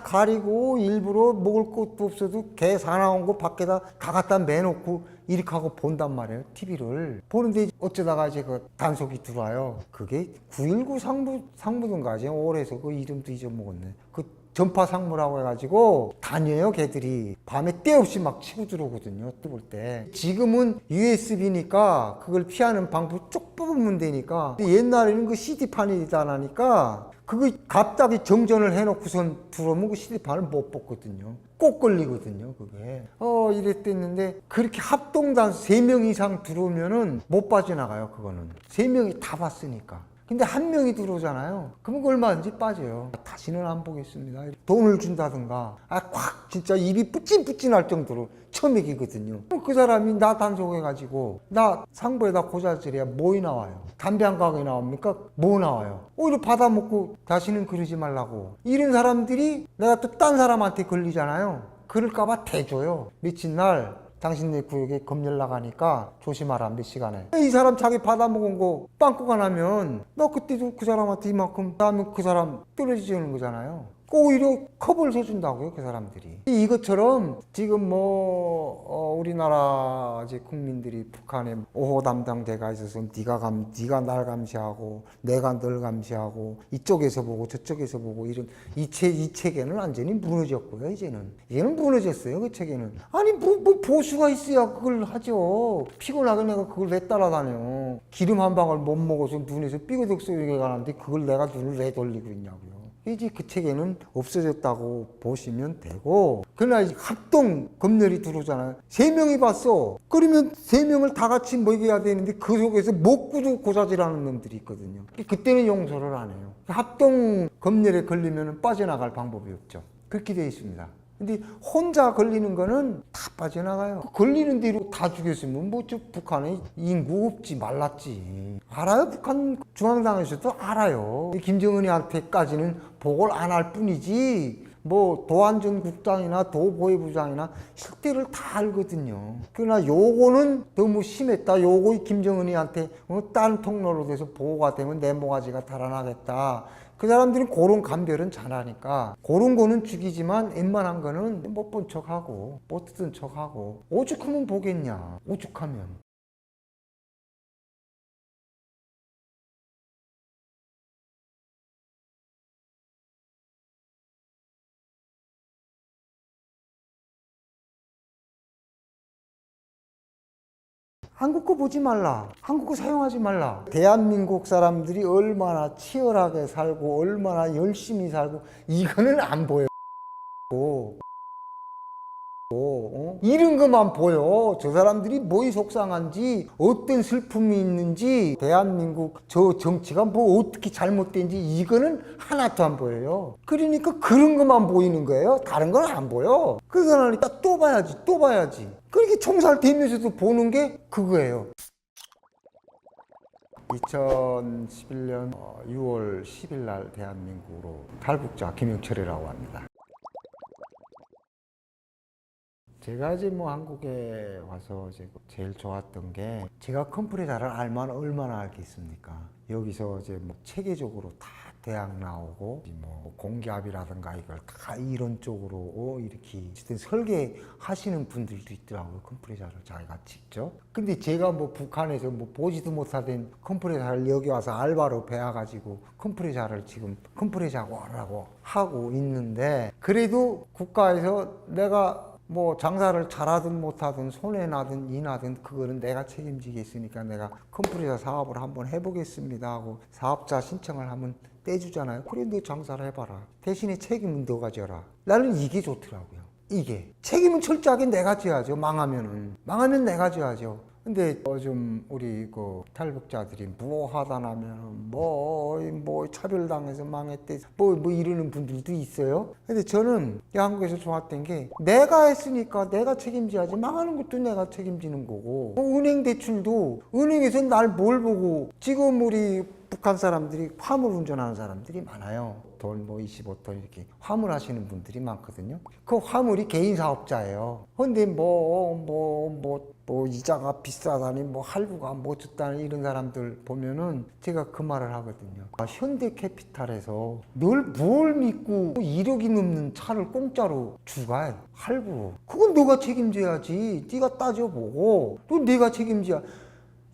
가리고 일부러 먹을 것도 없어도 개 사나운 거 밖에다 다 갖다 매놓고 이렇게 하고 본단 말이에요, TV를. 보는데 어쩌다가 이제 그 단속이 들어와요. 그게 9.19 상무던가, 지금 올해서 그 이름도 잊어먹었네. 그 전파 상무라고 해가지고 다녀요, 걔들이. 밤에 때 없이 막 치고 들어오거든요, 뜨볼 때. 지금은 USB니까 그걸 피하는 방법 쭉 뽑으면 되니까. 근데 옛날에는 그 CD판이다 나니까 그거 갑자기 정전을 해놓고선 들어오면 그 CD판을 못 뽑거든요. 꼭 걸리거든요, 그게. 이랬댔는데 그렇게 합동단속 3명 이상 들어오면은 못 빠져나가요, 그거는. 3명이 다 봤으니까. 근데 1명이 들어오잖아요. 그럼 그 얼마든지 빠져요. 다시는 안 보겠습니다. 돈을 준다든가, 콱 진짜 입이 뿌찐뿌찐할 정도로 처먹이거든요. 그 사람이 나 단속해가지고 나 상부에다 고자질해야 뭐이 나와요? 담배 한 가게 나옵니까? 뭐 나와요? 오히려 받아먹고 다시는 그러지 말라고. 이런 사람들이 내가 또 딴 사람한테 걸리잖아요. 그럴까봐 대줘요. 미친 날 당신네 구역에 검열 나가니까 조심하라, 몇 시간에. 이 사람 자기 받아먹은 거 빵꾸가 나면 나 그때도 그 사람한테 이만큼 나면 그 사람 떨어지는 거잖아요. 오히려 컵을 써준다고요, 그 사람들이. 이것처럼 지금 우리나라 이제 국민들이 북한에 5호 담당대가 있어서 네가 날 감시하고 내가 널 감시하고 이쪽에서 보고 저쪽에서 보고 이런 이 체계는 완전히 무너졌고요. 이제는 무너졌어요, 그 체계는. 아니 뭐 보수가 있어야 그걸 하죠. 피곤하게 내가 그걸 왜 따라다녀. 기름 한 방울 못 먹어서 눈에서 삐그덕 소리가 나는데 그걸 내가 눈을 왜 돌리고 있냐고요. 이제 그 체계는 없어졌다고 보시면 되고, 그러나 이제 합동 검열이 들어오잖아요. 3명이 봤어. 그러면 3명을 다 같이 먹여야 되는데 그 속에서 먹고도 고자질하는 놈들이 있거든요. 그때는 용서를 안 해요. 합동 검열에 걸리면 빠져나갈 방법이 없죠. 그렇게 되어 있습니다. 근데 혼자 걸리는 거는 다 빠져나가요. 걸리는 대로 다 죽였으면 북한에 인구 없지 말랐지. 알아요. 북한 중앙당에서도 알아요. 김정은이한테까지는 보고를 안 할 뿐이지 도안전국장이나 도보위부장이나 실태를 다 알거든요. 그러나 요거는 너무 심했다. 요거 김정은이한테 다른 통로로 돼서 보고가 되면 내 모가지가 달아나겠다. 그 사람들은 그런 감별은 잘하니까 그런 거는 죽이지만 웬만한 거는 못 본 척하고 못 듣은 척하고 오죽하면 보겠냐. 오죽하면. 한국 거 보지 말라. 한국 거 사용하지 말라. 대한민국 사람들이 얼마나 치열하게 살고 얼마나 열심히 살고 이거는 안 보여. 이런 것만 보여. 저 사람들이 뭐이 속상한지 어떤 슬픔이 있는지 대한민국 저 정치가 어떻게 잘못된지 이거는 하나도 안 보여요. 그러니까 그런 것만 보이는 거예요. 다른 건 안 보여. 그래서 나는 또 봐야지. 그렇게 총살 되면서도 보는 게 그거예요. 2011년 6월 10일 날 대한민국으로 탈북자 김영철이라고 합니다. 제가 이제 한국에 와서 이제 제일 좋았던 게 제가 컴프레사를 얼마나 알겠습니까? 여기서 이제 체계적으로 다 대학 나오고 공기압이라든가 이걸 다 이런 쪽으로 이렇게 설계하시는 분들도 있더라고요. 컴프레사를 자기가 직접. 근데 제가 북한에서 보지도 못하던 컴프레사를 여기 와서 알바로 배워가지고 컴프레사라고 하고 있는데, 그래도 국가에서 내가 장사를 잘하든 못하든 손해나든 이나든 그거는 내가 책임지겠으니까 내가 컴프레서 사업을 한번 해보겠습니다 하고 사업자 신청을 하면 떼주잖아요. 그래 너 장사를 해봐라. 대신에 책임은 너가 져라. 나는 이게 좋더라고요. 이게 책임은 철저하게 내가 져야죠. 망하면 내가 져야죠. 근데 요즘 우리 탈북자들이 하다 나면 차별당해서 망했대 이러는 분들도 있어요. 근데 저는 한국에서 좋았던 게 내가 했으니까 내가 책임져야지. 망하는 것도 내가 책임지는 거고, 은행 대출도 은행에서 날 뭘 보고. 지금 우리 북한 사람들이 화물 운전하는 사람들이 많아요. 돈 25톤 이렇게 화물 하시는 분들이 많거든요. 그 화물이 개인 사업자예요. 근데 이자가 비싸다니 할부가 좋다니 이런 사람들 보면은 제가 그 말을 하거든요. 현대캐피탈에서 뭘 믿고 1억이 넘는 차를 공짜로 주가 할부로. 그건 너가 책임져야지. 네가 따져보고 또 네가 책임져야.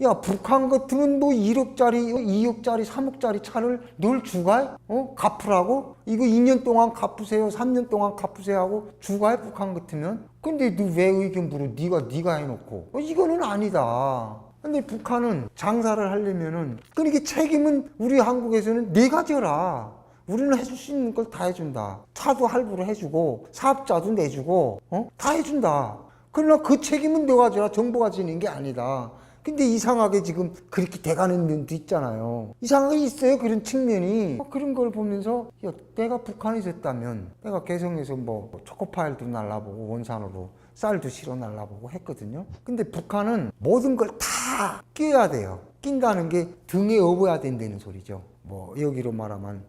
야, 북한 같으면 1억짜리, 2억짜리, 3억짜리 차를 널 주가? 갚으라고? 이거 2년 동안 갚으세요, 3년 동안 갚으세요 하고 주가? 북한 같으면? 근데 너 왜 의견 물어? 네가 해놓고. 이거는 아니다. 근데 북한은 장사를 하려면은, 그러니까 책임은 우리 한국에서는 네가 져라. 우리는 해줄 수 있는 걸 다 해준다. 차도 할부로 해주고, 사업자도 내주고, 다 해준다. 그러나 그 책임은 너가 져라. 정부가 지는 게 아니다. 근데 이상하게 지금 그렇게 돼가는 면도 있잖아요. 이상하게 있어요, 그런 측면이. 그런 걸 보면서 내가 북한에 있었다면 내가 개성에서 초코파일도 날라보고 원산으로 쌀도 실어 날라보고 했거든요. 근데 북한은 모든 걸 다 끼워야 돼요. 낀다는 게 등에 업어야 된다는 소리죠. 여기로 말하면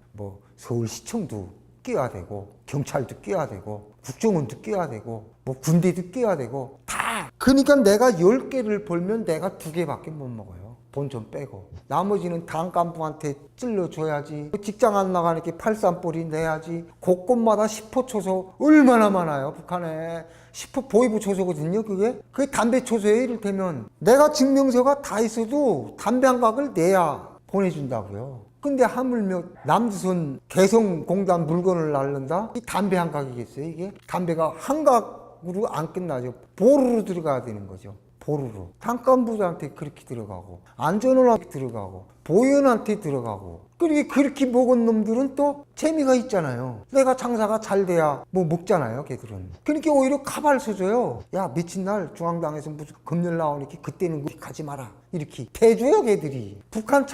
서울시청도 끼워야 되고, 경찰도 끼워야 되고, 국정원도 끼워야 되고, 군대도 끼워야 되고, 다. 그러니까 내가 10개를 벌면 내가 2개밖에 못 먹어요. 본전 빼고. 나머지는 당 간부한테 찔러줘야지. 직장 안 나가니까 팔산벌이 내야지. 곳곳마다 10호 초소 얼마나 많아요, 북한에. 10호 보이부 초소거든요, 그게. 그게 담배 초소예요, 이를테면. 내가 증명서가 다 있어도 담배 한 각을 내야 보내준다고요. 근데 하물며 남조선 개성공단 물건을 날른다? 이 담배 한 각이겠어요, 이게? 담배가 한 각으로 안 끝나죠. 보루로 들어가야 되는 거죠. 보루로. 당간부들한테 그렇게 들어가고, 안전원한테 들어가고, 보현한테 들어가고. 그렇게 먹은 놈들은 또 재미가 있잖아요. 내가 장사가 잘 돼야 뭐 먹잖아요, 걔들은. 그러니까 오히려 가발서 줘요. 야, 미친 날 중앙당에서 무슨 금열 나오니까 그때는 가지 마라. 이렇게 대줘요, 걔들이. 북한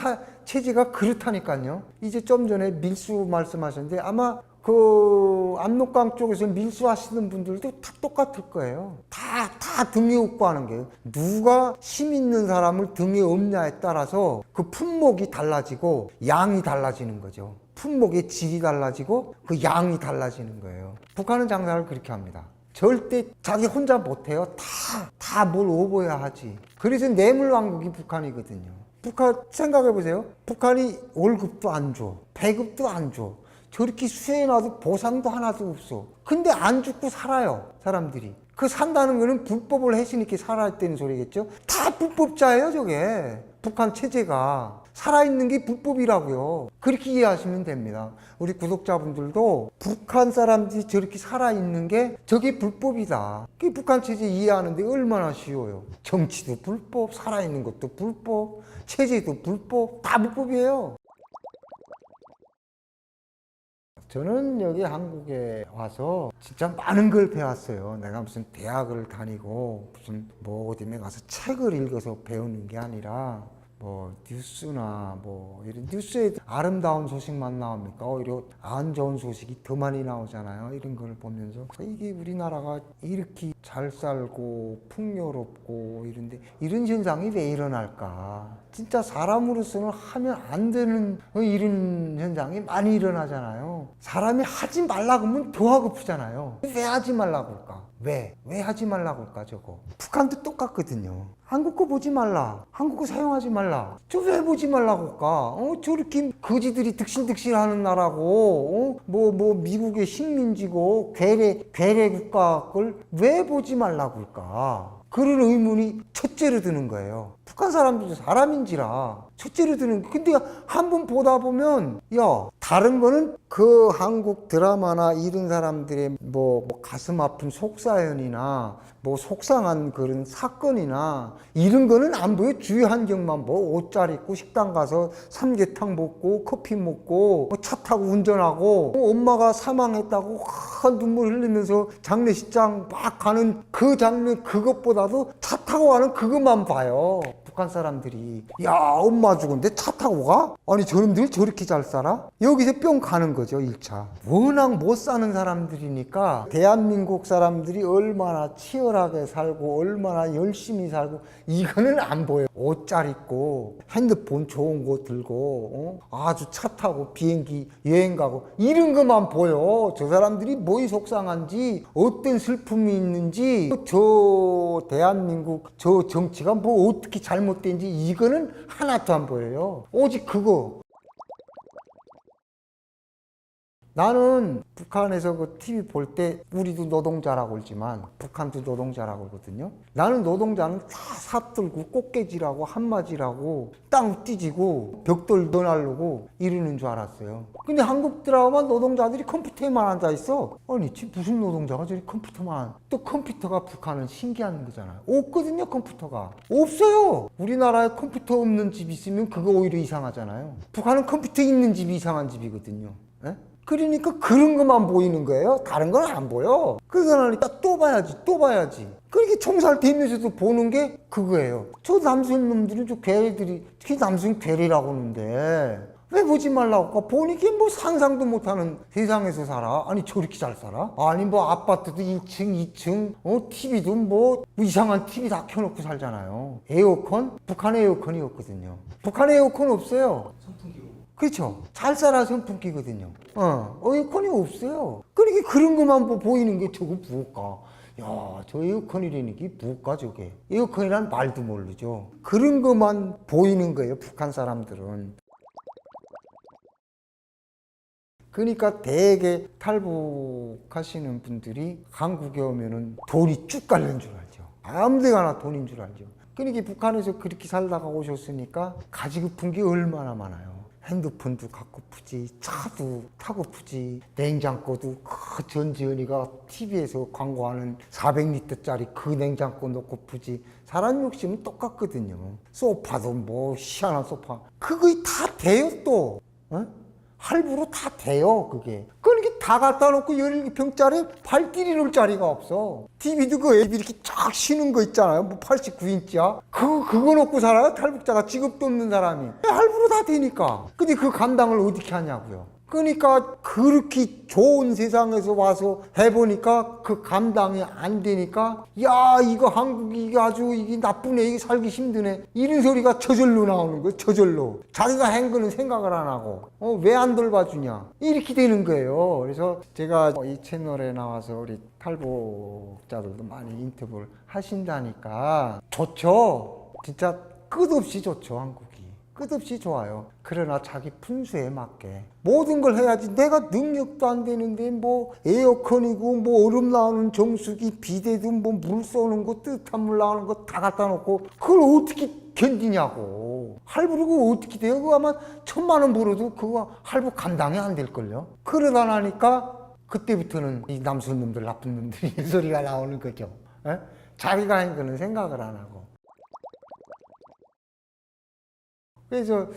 체제가 그렇다니까요. 이제 좀 전에 밀수 말씀하셨는데 아마 그 압록강 쪽에서 밀수하시는 분들도 다 똑같을 거예요. 다 등에 업고 하는 게요. 누가 힘 있는 사람을 등에 업냐에 따라서 그 품목이 달라지고 양이 달라지는 거죠. 품목의 질이 달라지고 그 양이 달라지는 거예요. 북한은 장사를 그렇게 합니다. 절대 자기 혼자 못해요. 다 뭘 업어야 하지. 그래서 뇌물왕국이 북한이거든요. 북한 생각해보세요. 북한이 월급도 안 줘. 배급도 안 줘. 저렇게 수해놔도 보상도 하나도 없어. 근데 안 죽고 살아요, 사람들이. 그 산다는 거는 불법을 했으니까 살아있다는 소리겠죠? 다 불법자예요, 저게. 북한 체제가. 살아있는 게 불법이라고요. 그렇게 이해하시면 됩니다. 우리 구독자분들도 북한 사람들이 저렇게 살아있는 게 저게 불법이다. 그게 북한 체제 이해하는데 얼마나 쉬워요. 정치도 불법, 살아있는 것도 불법, 체제도 불법, 다 불법이에요. 저는 여기 한국에 와서 진짜 많은 걸 배웠어요. 내가 무슨 대학을 다니고 무슨 뭐 어디에 가서 책을 읽어서 배우는 게 아니라 뭐 뉴스나 뭐 이런 뉴스에 아름다운 소식만 나옵니까? 오히려 안 좋은 소식이 더 많이 나오잖아요. 이런 걸 보면서 이게 우리나라가 이렇게 잘 살고 풍요롭고 이런데 이런 현상이 왜 일어날까? 진짜 사람으로서는 하면 안 되는 이런 현상이 많이 일어나잖아요. 사람이 하지 말라고 하면 더 하고프잖아요. 왜 하지 말라고 할까? 왜 하지 말라고 할까, 저거? 북한도 똑같거든요. 한국 거 보지 말라. 한국 거 사용하지 말라. 저 왜 보지 말라고 할까? 저렇게 거지들이 득실득실 하는 나라고, 뭐 미국의 식민지고, 괴뢰 국가 걸 왜 보지 말라고 할까? 그런 의문이 첫째로 드는 거예요. 북한 사람들도 사람인지라 첫째로 드는 거. 근데 한 번 보다 보면 다른 거는 그 한국 드라마나 이런 사람들의 뭐 가슴 아픈 속사연이나 뭐 속상한 그런 사건이나 이런 거는 안 보여. 주위 환경만 뭐 옷 잘 입고 식당 가서 삼계탕 먹고 커피 먹고 차 타고 운전하고 엄마가 사망했다고 눈물 흘리면서 장례식장 막 가는 그 장면, 그것보다도 차 타고 가는 그것만 봐요. 북한 사람들이. 야, 엄마 죽은데 차 타고 가? 아니 저놈들 저렇게 잘 살아? 여기서 뿅 가는 거죠, 1차. 워낙 못 사는 사람들이니까 대한민국 사람들이 얼마나 치열하게 살고 얼마나 열심히 살고 이거는 안 보여. 옷 잘 입고 핸드폰 좋은 거 들고 아주 차 타고 비행기 여행 가고 이런 것만 보여. 저 사람들이 뭐이 속상한지 어떤 슬픔이 있는지 저 대한민국 저 정치가 뭐 어떻게 잘못된지 이거는 하나도 안 보여요. 오직 그거. 나는 북한에서 그 TV 볼 때 우리도 노동자라고 그러지만 북한도 노동자라고 그러거든요. 나는 노동자는 다 삽들고 꽃게질하고 한마디라고 땅 띠지고 벽돌 넣어나르고 이러는 줄 알았어요. 근데 한국 드라마 노동자들이 컴퓨터에만 앉아있어. 아니 무슨 노동자가 저리 컴퓨터만. 또 컴퓨터가 북한은 신기한 거잖아요. 없거든요, 컴퓨터가. 없어요. 우리나라에 컴퓨터 없는 집 있으면 그거 오히려 이상하잖아요. 북한은 컴퓨터 있는 집이 이상한 집이거든요. 에? 그러니까 그런 것만 보이는 거예요. 다른 건 안 보여. 그러니까 나니까 또 봐야지. 그렇게 총살 되면서도 보는 게 그거예요. 저 남순 놈들은 저 괴뢰들이, 특히 남순 괴뢰라고 하는데 왜 보지 말라고? 보니까 뭐 상상도 못하는 세상에서 살아. 아니 저렇게 잘 살아? 아니 뭐 아파트도 1층, 2층, TV도 뭐 이상한 TV 다 켜놓고 살잖아요. 에어컨? 북한 에어컨이 없거든요. 북한 에어컨 없어요. 그렇죠. 잘 살아 선풍기거든요. 에어컨이 없어요. 그러니까 그런 것만 보이는 게 저거 뭘까? 야, 저 에어컨이라는 게 뭐가 저게? 에어컨이란 말도 모르죠. 그런 것만 보이는 거예요, 북한 사람들은. 그러니까 대개 탈북하시는 분들이 한국에 오면은 돈이 쭉 깔린 줄 알죠. 아무 데가나 돈인 줄 알죠. 그러니까 북한에서 그렇게 살다가 오셨으니까 가지고픈 게 얼마나 많아요. 핸드폰도 갖고프지, 차도 타고프지, 냉장고도 그 전지현이가 TV에서 광고하는 400리터짜리 그 냉장고 놓고프지. 사람 욕심은 똑같거든요. 소파도 뭐 희한한 소파. 그거 다 돼요 또. 어? 할부로 다 돼요 그게. 그러니까 다 갖다 놓고 12평짜리 발길이 놓을 자리가 없어. TV도 그 애비 이렇게 쫙 쉬는 거 있잖아요. 뭐 89인치야. 그거 놓고 살아요 탈북자가. 직업도 없는 사람이. 할부로 다 되니까. 근데 그 감당을 어떻게 하냐고요. 그러니까 그렇게 좋은 세상에서 와서 해보니까 그 감당이 안 되니까 야 이거 한국이 이게 아주 이게 나쁘네, 이게 살기 힘드네, 이런 소리가 저절로 나오는 거예요. 저절로. 자기가 한 거는 생각을 안 하고 왜 안 돌봐주냐 이렇게 되는 거예요. 그래서 제가 이 채널에 나와서 우리 탈북자들도 많이 인터뷰를 하신다니까 좋죠. 진짜 끝없이 좋죠. 한국이 끝없이 좋아요. 그러나 자기 분수에 맞게 모든 걸 해야지. 내가 능력도 안 되는데 뭐 에어컨이고 뭐 얼음 나오는 정수기, 비데도 뭐 물 쏘는 거, 뜨뜻한 물 나오는 거 다 갖다 놓고 그걸 어떻게 견디냐고. 할부로 그거 어떻게 돼요? 그거 아마 1000만 원 벌어도 그거 할부 감당이 안 될걸요. 그러다 나니까 그때부터는 이 남순 놈들, 나쁜 놈들이 이 소리가 나오는 거죠. 에? 자기가 한 거는 생각을 안 하고. 그래서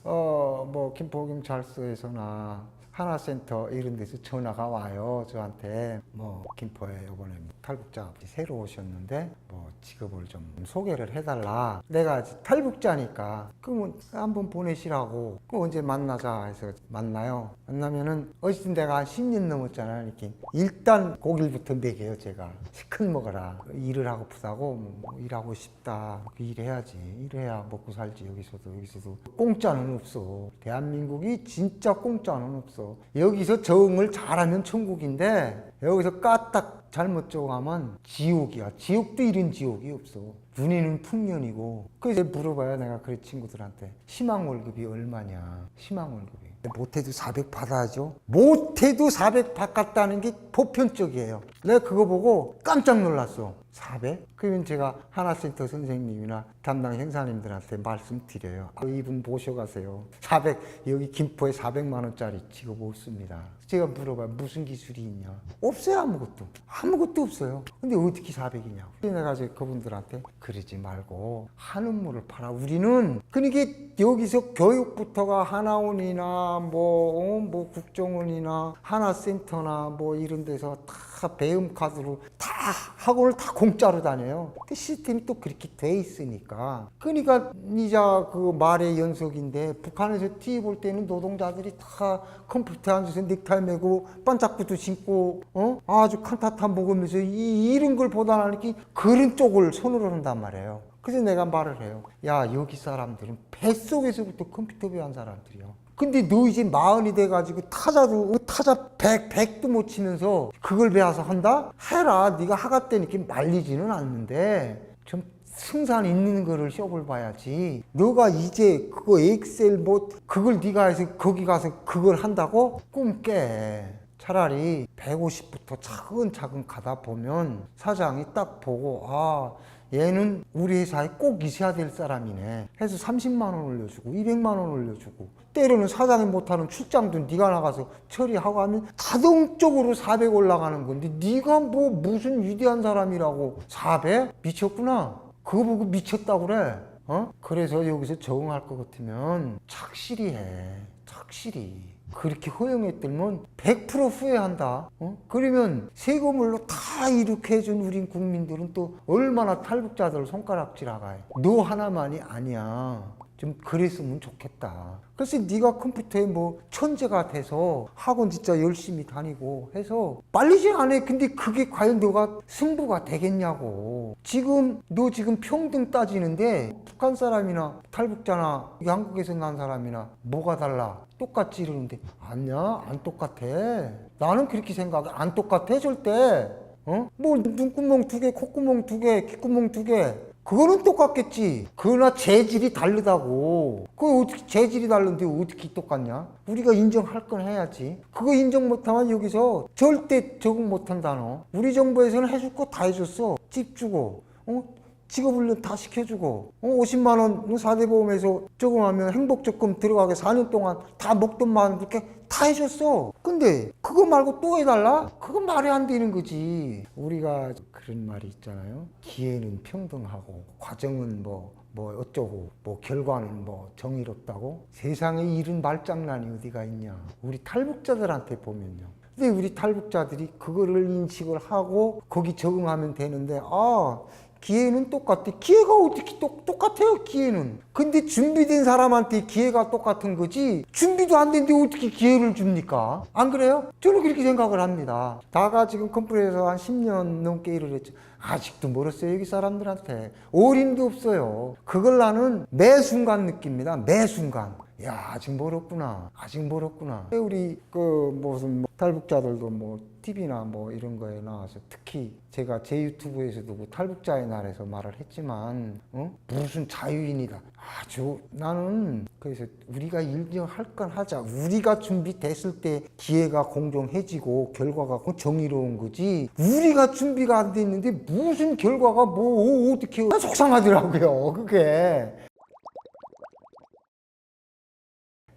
뭐 김포경찰서에서나 하나센터 이런 데서 전화가 와요 저한테. 뭐 김포에 이번에 탈북자 새로 오셨는데 뭐 직업을 좀 소개를 해달라. 내가 탈북자니까 그러면 한번 보내시라고. 그 언제 만나자 해서 만나요. 만나면은 어쨌든 내가 한 10년 넘었잖아요. 이렇게 일단 고기부터 먹여요. 제가 시큰 먹어라. 일을 하고 푸다고 뭐 일하고 싶다. 일해야지. 일해야 먹고 살지. 여기서도 공짜는 없어. 대한민국이 진짜 공짜는 없어. 여기서 적응을 잘하면 천국인데 여기서 까딱 잘못 적응하면 지옥이야. 지옥도 이런 지옥이 없어. 눈에는 풍년이고. 그래서 물어봐요. 내가 그 친구들한테 희망 월급이 얼마냐. 희망 월급이 못해도 400 받아야죠. 못해도 400 받겠다는 게 보편적이에요. 내가 그거 보고 깜짝 놀랐어. 400? 그러면 제가 하나센터 선생님이나 담당 형사님들한테 말씀드려요. 이분 모셔가세요. 400, 여기 김포에 400만 원짜리 직업 없습니다. 제가 물어봐요. 무슨 기술이 있냐? 없어요. 아무것도 없어요. 근데 어떻게 400이냐고. 그래서 내가 이제 그분들한테 그러지 말고 한우물을 팔아. 우리는 그러니까 여기서 교육부터가 하나원이나 뭐 국정원이나 하나센터나 뭐 이런 데서 다 배움 카드로 다 학원을 다 공짜로 다녀요. 그 시스템이 또 그렇게 돼 있으니까. 그러니까 이자 그 말의 연속인데 북한에서 TV 볼 때는 노동자들이 다 컴퓨터에 앉아서 넥타이 매고 반짝구도 신고 아주 칸타타 먹으면서 이런 걸 보다 나니까 그런 쪽을 손으로 한단 말이에요. 그래서 내가 말을 해요. 야 여기 사람들은 뱃속에서부터 컴퓨터 배운 사람들이야. 근데 너 이제 40이 돼가지고 타자 100도 못 치면서 그걸 배워서 한다? 해라. 네가 하가 때니까 말리지는 않는데 좀 승산 있는 거를 시험을 봐야지. 너가 이제 그거 엑셀 뭐 그걸 네가 해서 거기 가서 그걸 한다고? 꿈 깨. 차라리 150부터 차근차근 가다 보면 사장이 딱 보고 아 얘는 우리 회사에 꼭 있어야 될 사람이네 해서 30만 원 올려주고 200만 원 올려주고, 때로는 사장이 못하는 출장도 네가 나가서 처리하고 하면 자동적으로 400 올라가는 건데 네가 뭐 무슨 위대한 사람이라고 400? 미쳤구나. 그거 보고 미쳤다고 그래. 그래서 여기서 적응할 것 같으면 착실히 해. 착실히. 그렇게 허용했더면 100% 후회한다. 그러면 세금으로 다 이렇게 해준 우리 국민들은 또 얼마나 탈북자들 손가락질하가. 너 하나만이 아니야. 좀 그랬으면 좋겠다. 그래서 네가 컴퓨터에 뭐 천재가 돼서 학원 진짜 열심히 다니고 해서 말리지 않아. 근데 그게 과연 너가 승부가 되겠냐고. 너 지금 평등 따지는데 북한 사람이나 탈북자나 한국에서 난 사람이나 뭐가 달라? 똑같지 이러는데 아니야, 안 똑같아. 나는 그렇게 생각해. 안 똑같아 절대. 뭐 눈구멍 2개, 콧구멍 2개, 귓구멍 2개. 그거는 똑같겠지. 그러나 재질이 다르다고. 그 어떻게 재질이 다른데 어떻게 똑같냐? 우리가 인정할 건 해야지. 그거 인정 못하면 여기서 절대 적응 못한다 너. 우리 정부에서는 해줄 거 다 해줬어. 집 주고, 직업훈련 다 시켜주고, 50만 원 4대 보험에서 적응하면 행복적금 들어가게 4년 동안 다 먹던 만 그렇게 다 해줬어. 근데 그거 말고 또 해달라? 그건 말이 안 되는 거지. 우리가 그런 말이 있잖아요. 기회는 평등하고 과정은 뭐 어쩌고 뭐 결과는 뭐 정의롭다고. 세상에 이런 말장난이 어디가 있냐. 우리 탈북자들한테 보면요. 근데 우리 탈북자들이 그거를 인식을 하고 거기 적응하면 되는데 기회는 똑같아. 기회가 어떻게 똑같아요, 기회는. 근데 준비된 사람한테 기회가 똑같은 거지 준비도 안 됐는데 어떻게 기회를 줍니까? 안 그래요? 저는 그렇게 생각을 합니다. 나가 지금 컴플에서 한 10년 넘게 일을 했죠. 아직도 멀었어요, 여기 사람들한테. 어림도 없어요. 그걸 나는 매 순간 느낍니다. 매 순간. 야, 아직 멀었구나. 아직 멀었구나. 우리 무슨 탈북자들도 TV나 이런 거에 나와서 특히 제가 제 유튜브에서도 탈북자의 날에서 말을 했지만 무슨 자유인이다. 나는 그래서 우리가 인정할 건 하자. 우리가 준비됐을 때 기회가 공정해지고 결과가 정의로운 거지. 우리가 준비가 안 됐는데 무슨 결과가 어떻게 속상하더라고요. 그게.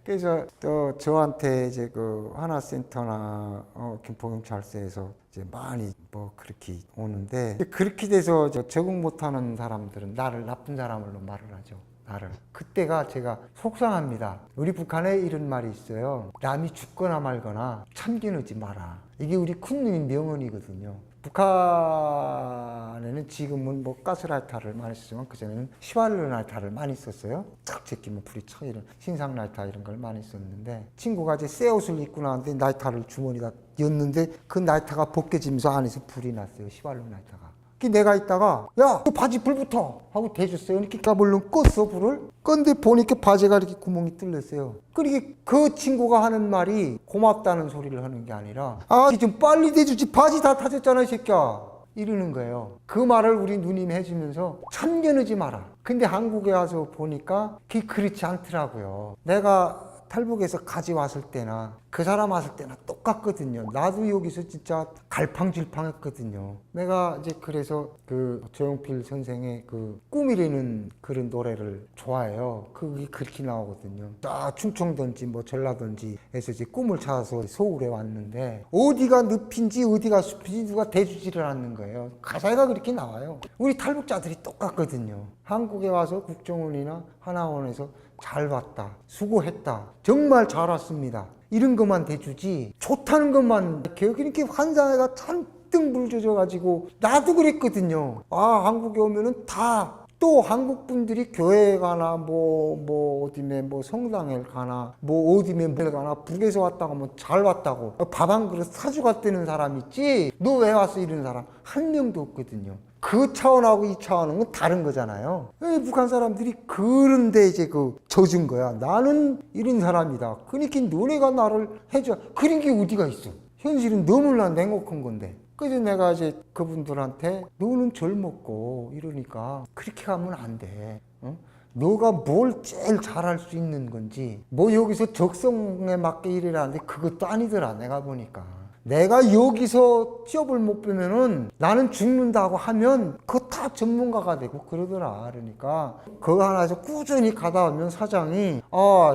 그래서 또 저한테 이제 그 하나센터나 김포경찰서에서 이제 많이 그렇게 오는데 그렇게 돼서 적응 못하는 사람들은 나를 나쁜 사람으로 말을 하죠. 나를. 그때가 제가 속상합니다. 우리 북한에 이런 말이 있어요. 남이 죽거나 말거나 참견하지 마라. 이게 우리 쿤님의 명언이거든요. 북한에는 지금은 가스라이터를 많이 쓰지만 그전에는 휘발유라이터를 많이 썼어요. 탁 제끼면 불이 쳐 이런 신상라이터 이런 걸 많이 썼는데 친구가 이제 새 옷을 입고 나왔는데 라이터를 주머니에다 였는데 그 라이터가 벗겨지면서 안에서 불이 났어요. 휘발유 라이터가. 내가 있다가 야, 너 바지 불 붙어 하고 대줬어요. 이렇게 가물렁 껐어 불을. 근데 보니까 바지가 이렇게 구멍이 뚫렸어요. 그러니까 그 친구가 하는 말이 고맙다는 소리를 하는 게 아니라 좀 빨리 대주지 바지 다 타졌잖아 이 새끼야 이러는 거예요. 그 말을 우리 누님이 해주면서 참견하지 마라. 근데 한국에 와서 보니까 그게 그렇지 않더라고요. 내가 탈북에서 가져왔을 때나 그 사람 왔을 때나 똑같거든요. 나도 여기서 진짜 갈팡질팡했거든요. 내가 이제 그래서 그 조용필 선생의 그 꿈이라는 그런 노래를 좋아해요. 그게 그렇게 나오거든요. 충청도인지 전라도인지 해서 이제 꿈을 찾아서 서울에 왔는데 어디가 늪인지 어디가 숲인지 누가 대주지를 않는 거예요. 가사가 그렇게 나와요. 우리 탈북자들이 똑같거든요. 한국에 와서 국정원이나 하나원에서 잘 봤다, 수고했다, 정말 잘 왔습니다 이런 것만 대주지 좋다는 것만 이렇게 환상에가 잔뜩 물젖어가지고 나도 그랬거든요. 한국에 오면은 다 또 한국 분들이 교회에 가나 어디에 성당에 가나 어디에 가나 북에서 왔다고 하면 잘 왔다고 밥 한 그릇 사주갔다는 사람 있지 너 왜 왔어 이런 사람 한 명도 없거든요. 그 차원하고 이 차원은 다른 거잖아요. 북한 사람들이 그런데 이제 젖은 거야. 나는 이런 사람이다. 그러니까 너네가 나를 해줘. 그런 게 어디가 있어. 현실은 너무나 냉혹한 건데. 그래서 내가 이제 그분들한테 너는 젊었고 이러니까 그렇게 가면 안 돼. 너가 뭘 제일 잘할 수 있는 건지 여기서 적성에 맞게 일이라는데 그것도 아니더라. 내가 보니까. 내가 여기서 취업을 못 빼면은 나는 죽는다고 하면 그거 다 전문가가 되고 그러더라. 그러니까 그거 하나에서 꾸준히 가다 보면 사장이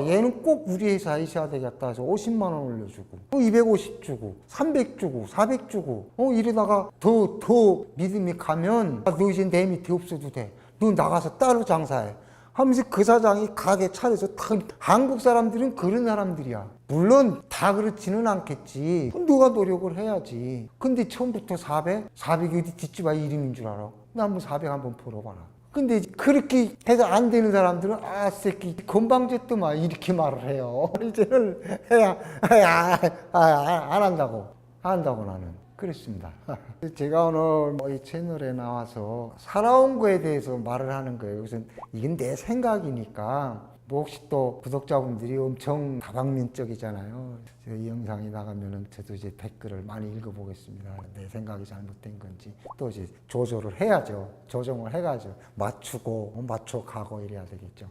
얘는 꼭 우리 회사에 있어야 되겠다 해서 50만 원 올려주고 250 주고 300 주고 400 주고 이러다가 더 믿음이 가면 너 이제 내 밑에 없어도 돼. 너 나가서 따로 장사해. 하면서 그 사장이 가게 차려서 한국 사람들은 그런 사람들이야. 물론 다 그렇지는 않겠지. 너가 노력을 해야지. 근데 처음부터 400? 400이 어디 뒷집아 이름인 줄 알아? 나 한번 400 한번 풀어봐라. 근데 그렇게 해서 안 되는 사람들은 새끼 건방졌더만 이렇게 말을 해요. 이제는 안 한다고. 안 한다고 나는. 그렇습니다. 제가 오늘 이 채널에 나와서 살아온 거에 대해서 말을 하는 거예요. 그래서 이건 내 생각이니까 뭐 혹시 또 구독자분들이 엄청 다방면적이잖아요. 이 영상이 나가면은 저도 이제 댓글을 많이 읽어보겠습니다. 내 생각이 잘못된 건지 또 이제 조절을 해야죠. 조정을 해가지고 맞춰가고 이래야 되겠죠.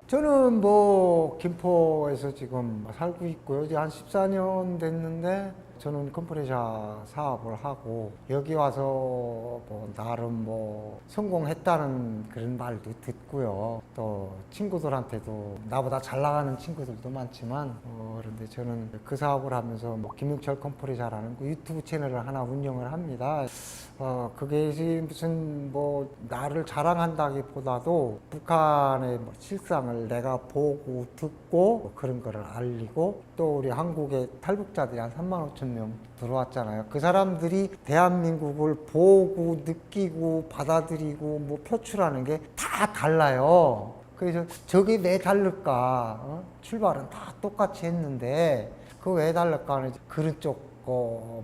저는 뭐 김포에서 지금 살고 있고요. 이제 한 14년 됐는데 저는 컴프레셔 사업을 하고 여기 와서 뭐 나름 뭐 성공했다는 그런 말도 듣고요. 또 친구들한테도 나보다 잘 나가는 친구들도 많지만 그런데 저는 그 사업을 하면서 뭐 김용철 컴프레셔라는 그 유튜브 채널을 하나 운영을 합니다. 그게 무슨 뭐 나를 자랑한다기보다도 북한의 뭐 실상을 내가 보고 듣고 뭐 그런 거를 알리고 또 우리 한국의 탈북자들이 한 3만 5천 명 들어왔잖아요. 그 사람들이 대한민국을 보고 느끼고 받아들이고 뭐 표출하는 게 다 달라요. 그래서 저게 왜 다를까? 출발은 다 똑같이 했는데 그 왜 다를까 하는 그런 쪽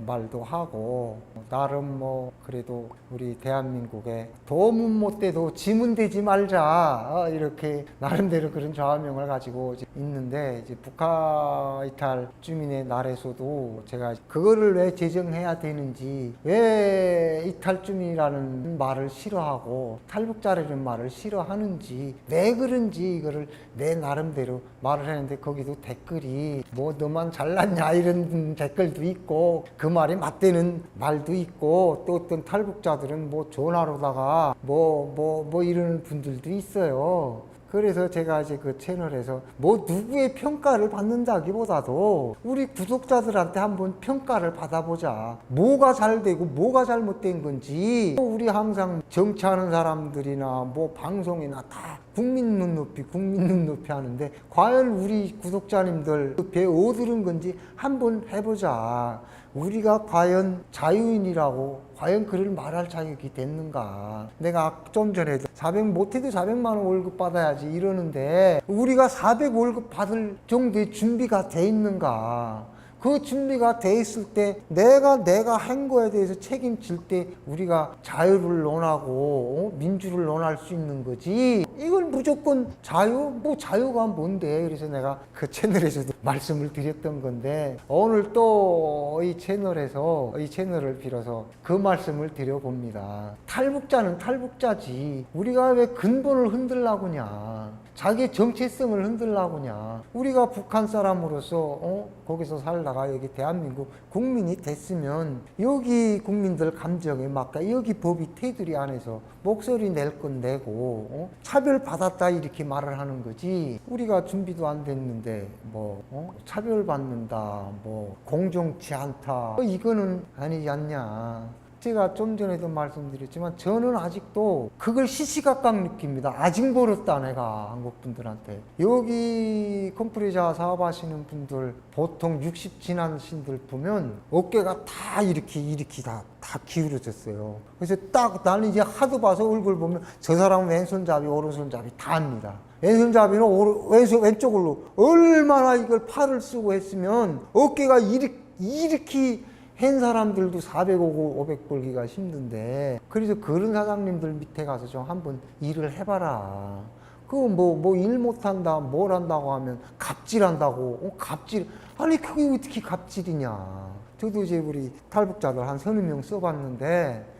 말도 하고 나름 뭐 그래도 우리 대한민국에 도문 못 돼도 지문 되지 말자 이렇게 나름대로 그런 좌우명을 가지고 있는데 이제 북한 이탈 주민의 날에서도 제가 그거를 왜 제정해야 되는지 왜 이탈 주민이라는 말을 싫어하고 탈북자라는 말을 싫어하는지 왜 그런지 이거를 내 나름대로 말을 했는데 거기도 댓글이 뭐 너만 잘났냐 이런 댓글도 있고 그 말이 맞대는 말도 있고 또 어떤 탈북자들은 뭐 전화로다가 뭐 이러는 분들도 있어요. 그래서 제가 이제 그 채널에서 뭐 누구의 평가를 받는다기보다도 우리 구독자들한테 한번 평가를 받아보자. 뭐가 잘 되고 뭐가 잘못된 건지 우리 항상 정치하는 사람들이나 뭐 방송이나 다 국민 눈높이 하는데 과연 우리 구독자님들 배 어디른 건지 한번 해보자. 우리가 과연 자유인이라고 과연 그를 말할 자격이 됐는가. 내가 좀 전에도 못해도 400만 원 월급 받아야지 이러는데 우리가 400 월급 받을 정도의 준비가 돼 있는가. 그 준비가 돼 있을 때 내가 한 거에 대해서 책임질 때 우리가 자유를 논하고 민주를 논할 수 있는 거지. 이걸 무조건 뭐 자유가 뭔데. 그래서 내가 그 채널에서도 말씀을 드렸던 건데 오늘 또 이 채널을 빌어서 그 말씀을 드려봅니다. 탈북자는 탈북자지. 우리가 왜 근본을 흔들라고냐. 자기의 정체성을 흔들라고냐. 우리가 북한 사람으로서 거기서 살다가 여기 대한민국 국민이 됐으면 여기 국민들 감정에 맞게 여기 법이 테두리 안에서 목소리 낼 건 내고 차별받았다 이렇게 말을 하는 거지. 우리가 준비도 안 됐는데 차별받는다 공정치 않다 이거는 아니지 않냐. 제가 좀 전에도 말씀드렸지만 저는 아직도 그걸 시시각각 느낍니다. 아직 멀었다 내가 한국 분들한테. 여기 컴프레셔 사업하시는 분들 보통 60 지나신들 보면 어깨가 다 이렇게 다 기울어졌어요. 그래서 딱 나는 이제 하도 봐서 얼굴 보면 저 사람은 왼손잡이 오른손잡이 다 합니다. 왼손잡이는 왼쪽으로 얼마나 이걸 팔을 쓰고 했으면 어깨가 이렇게 한 사람들도 400오고 500 벌기가 힘든데 그래서 그런 사장님들 밑에 가서 좀 한번 일을 해봐라. 그거 뭐 일 못한다 뭘 한다고 하면 갑질한다고. 갑질 아니 그게 어떻게 갑질이냐. 저도 이제 우리 탈북자들 한 30명 써봤는데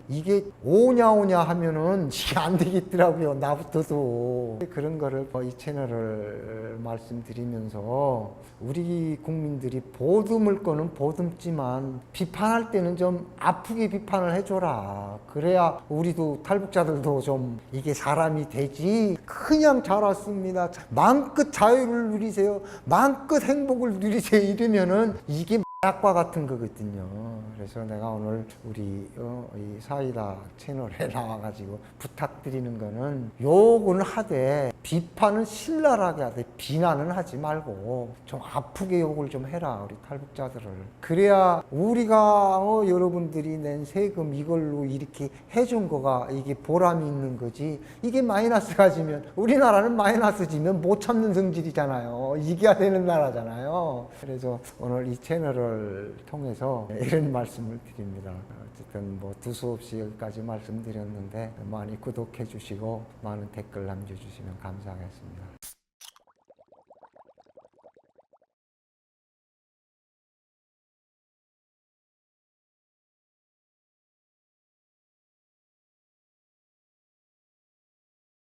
이게 오냐 하면은 이게 안 되겠더라고요. 나부터도. 그런 거를 이 채널을 말씀드리면서 우리 국민들이 보듬을 거는 보듬지만 비판할 때는 좀 아프게 비판을 해줘라. 그래야 우리도 탈북자들도 좀 이게 사람이 되지. 그냥 잘 왔습니다. 마음껏 자유를 누리세요. 마음껏 행복을 누리세요. 이러면은 이게 약과 같은 거거든요. 그래서 내가 오늘 우리 이 사이다 채널에 나와가지고 부탁드리는 거는 욕은 하되 비판은 신랄하게 하되 비난은 하지 말고 좀 아프게 욕을 좀 해라 우리 탈북자들을. 그래야 우리가 여러분들이 낸 세금 이걸로 이렇게 해준 거가 이게 보람이 있는 거지. 이게 마이너스가 지면 우리나라는 마이너스 지면 못 참는 성질이잖아요. 이겨야 되는 나라잖아요. 그래서 오늘 이 채널을 미디어를 통해서 이런 말씀을 드립니다. 어쨌든 뭐 두서없이 여기까지 말씀드렸는데 많이 구독해 주시고 많은 댓글 남겨주시면 감사하겠습니다.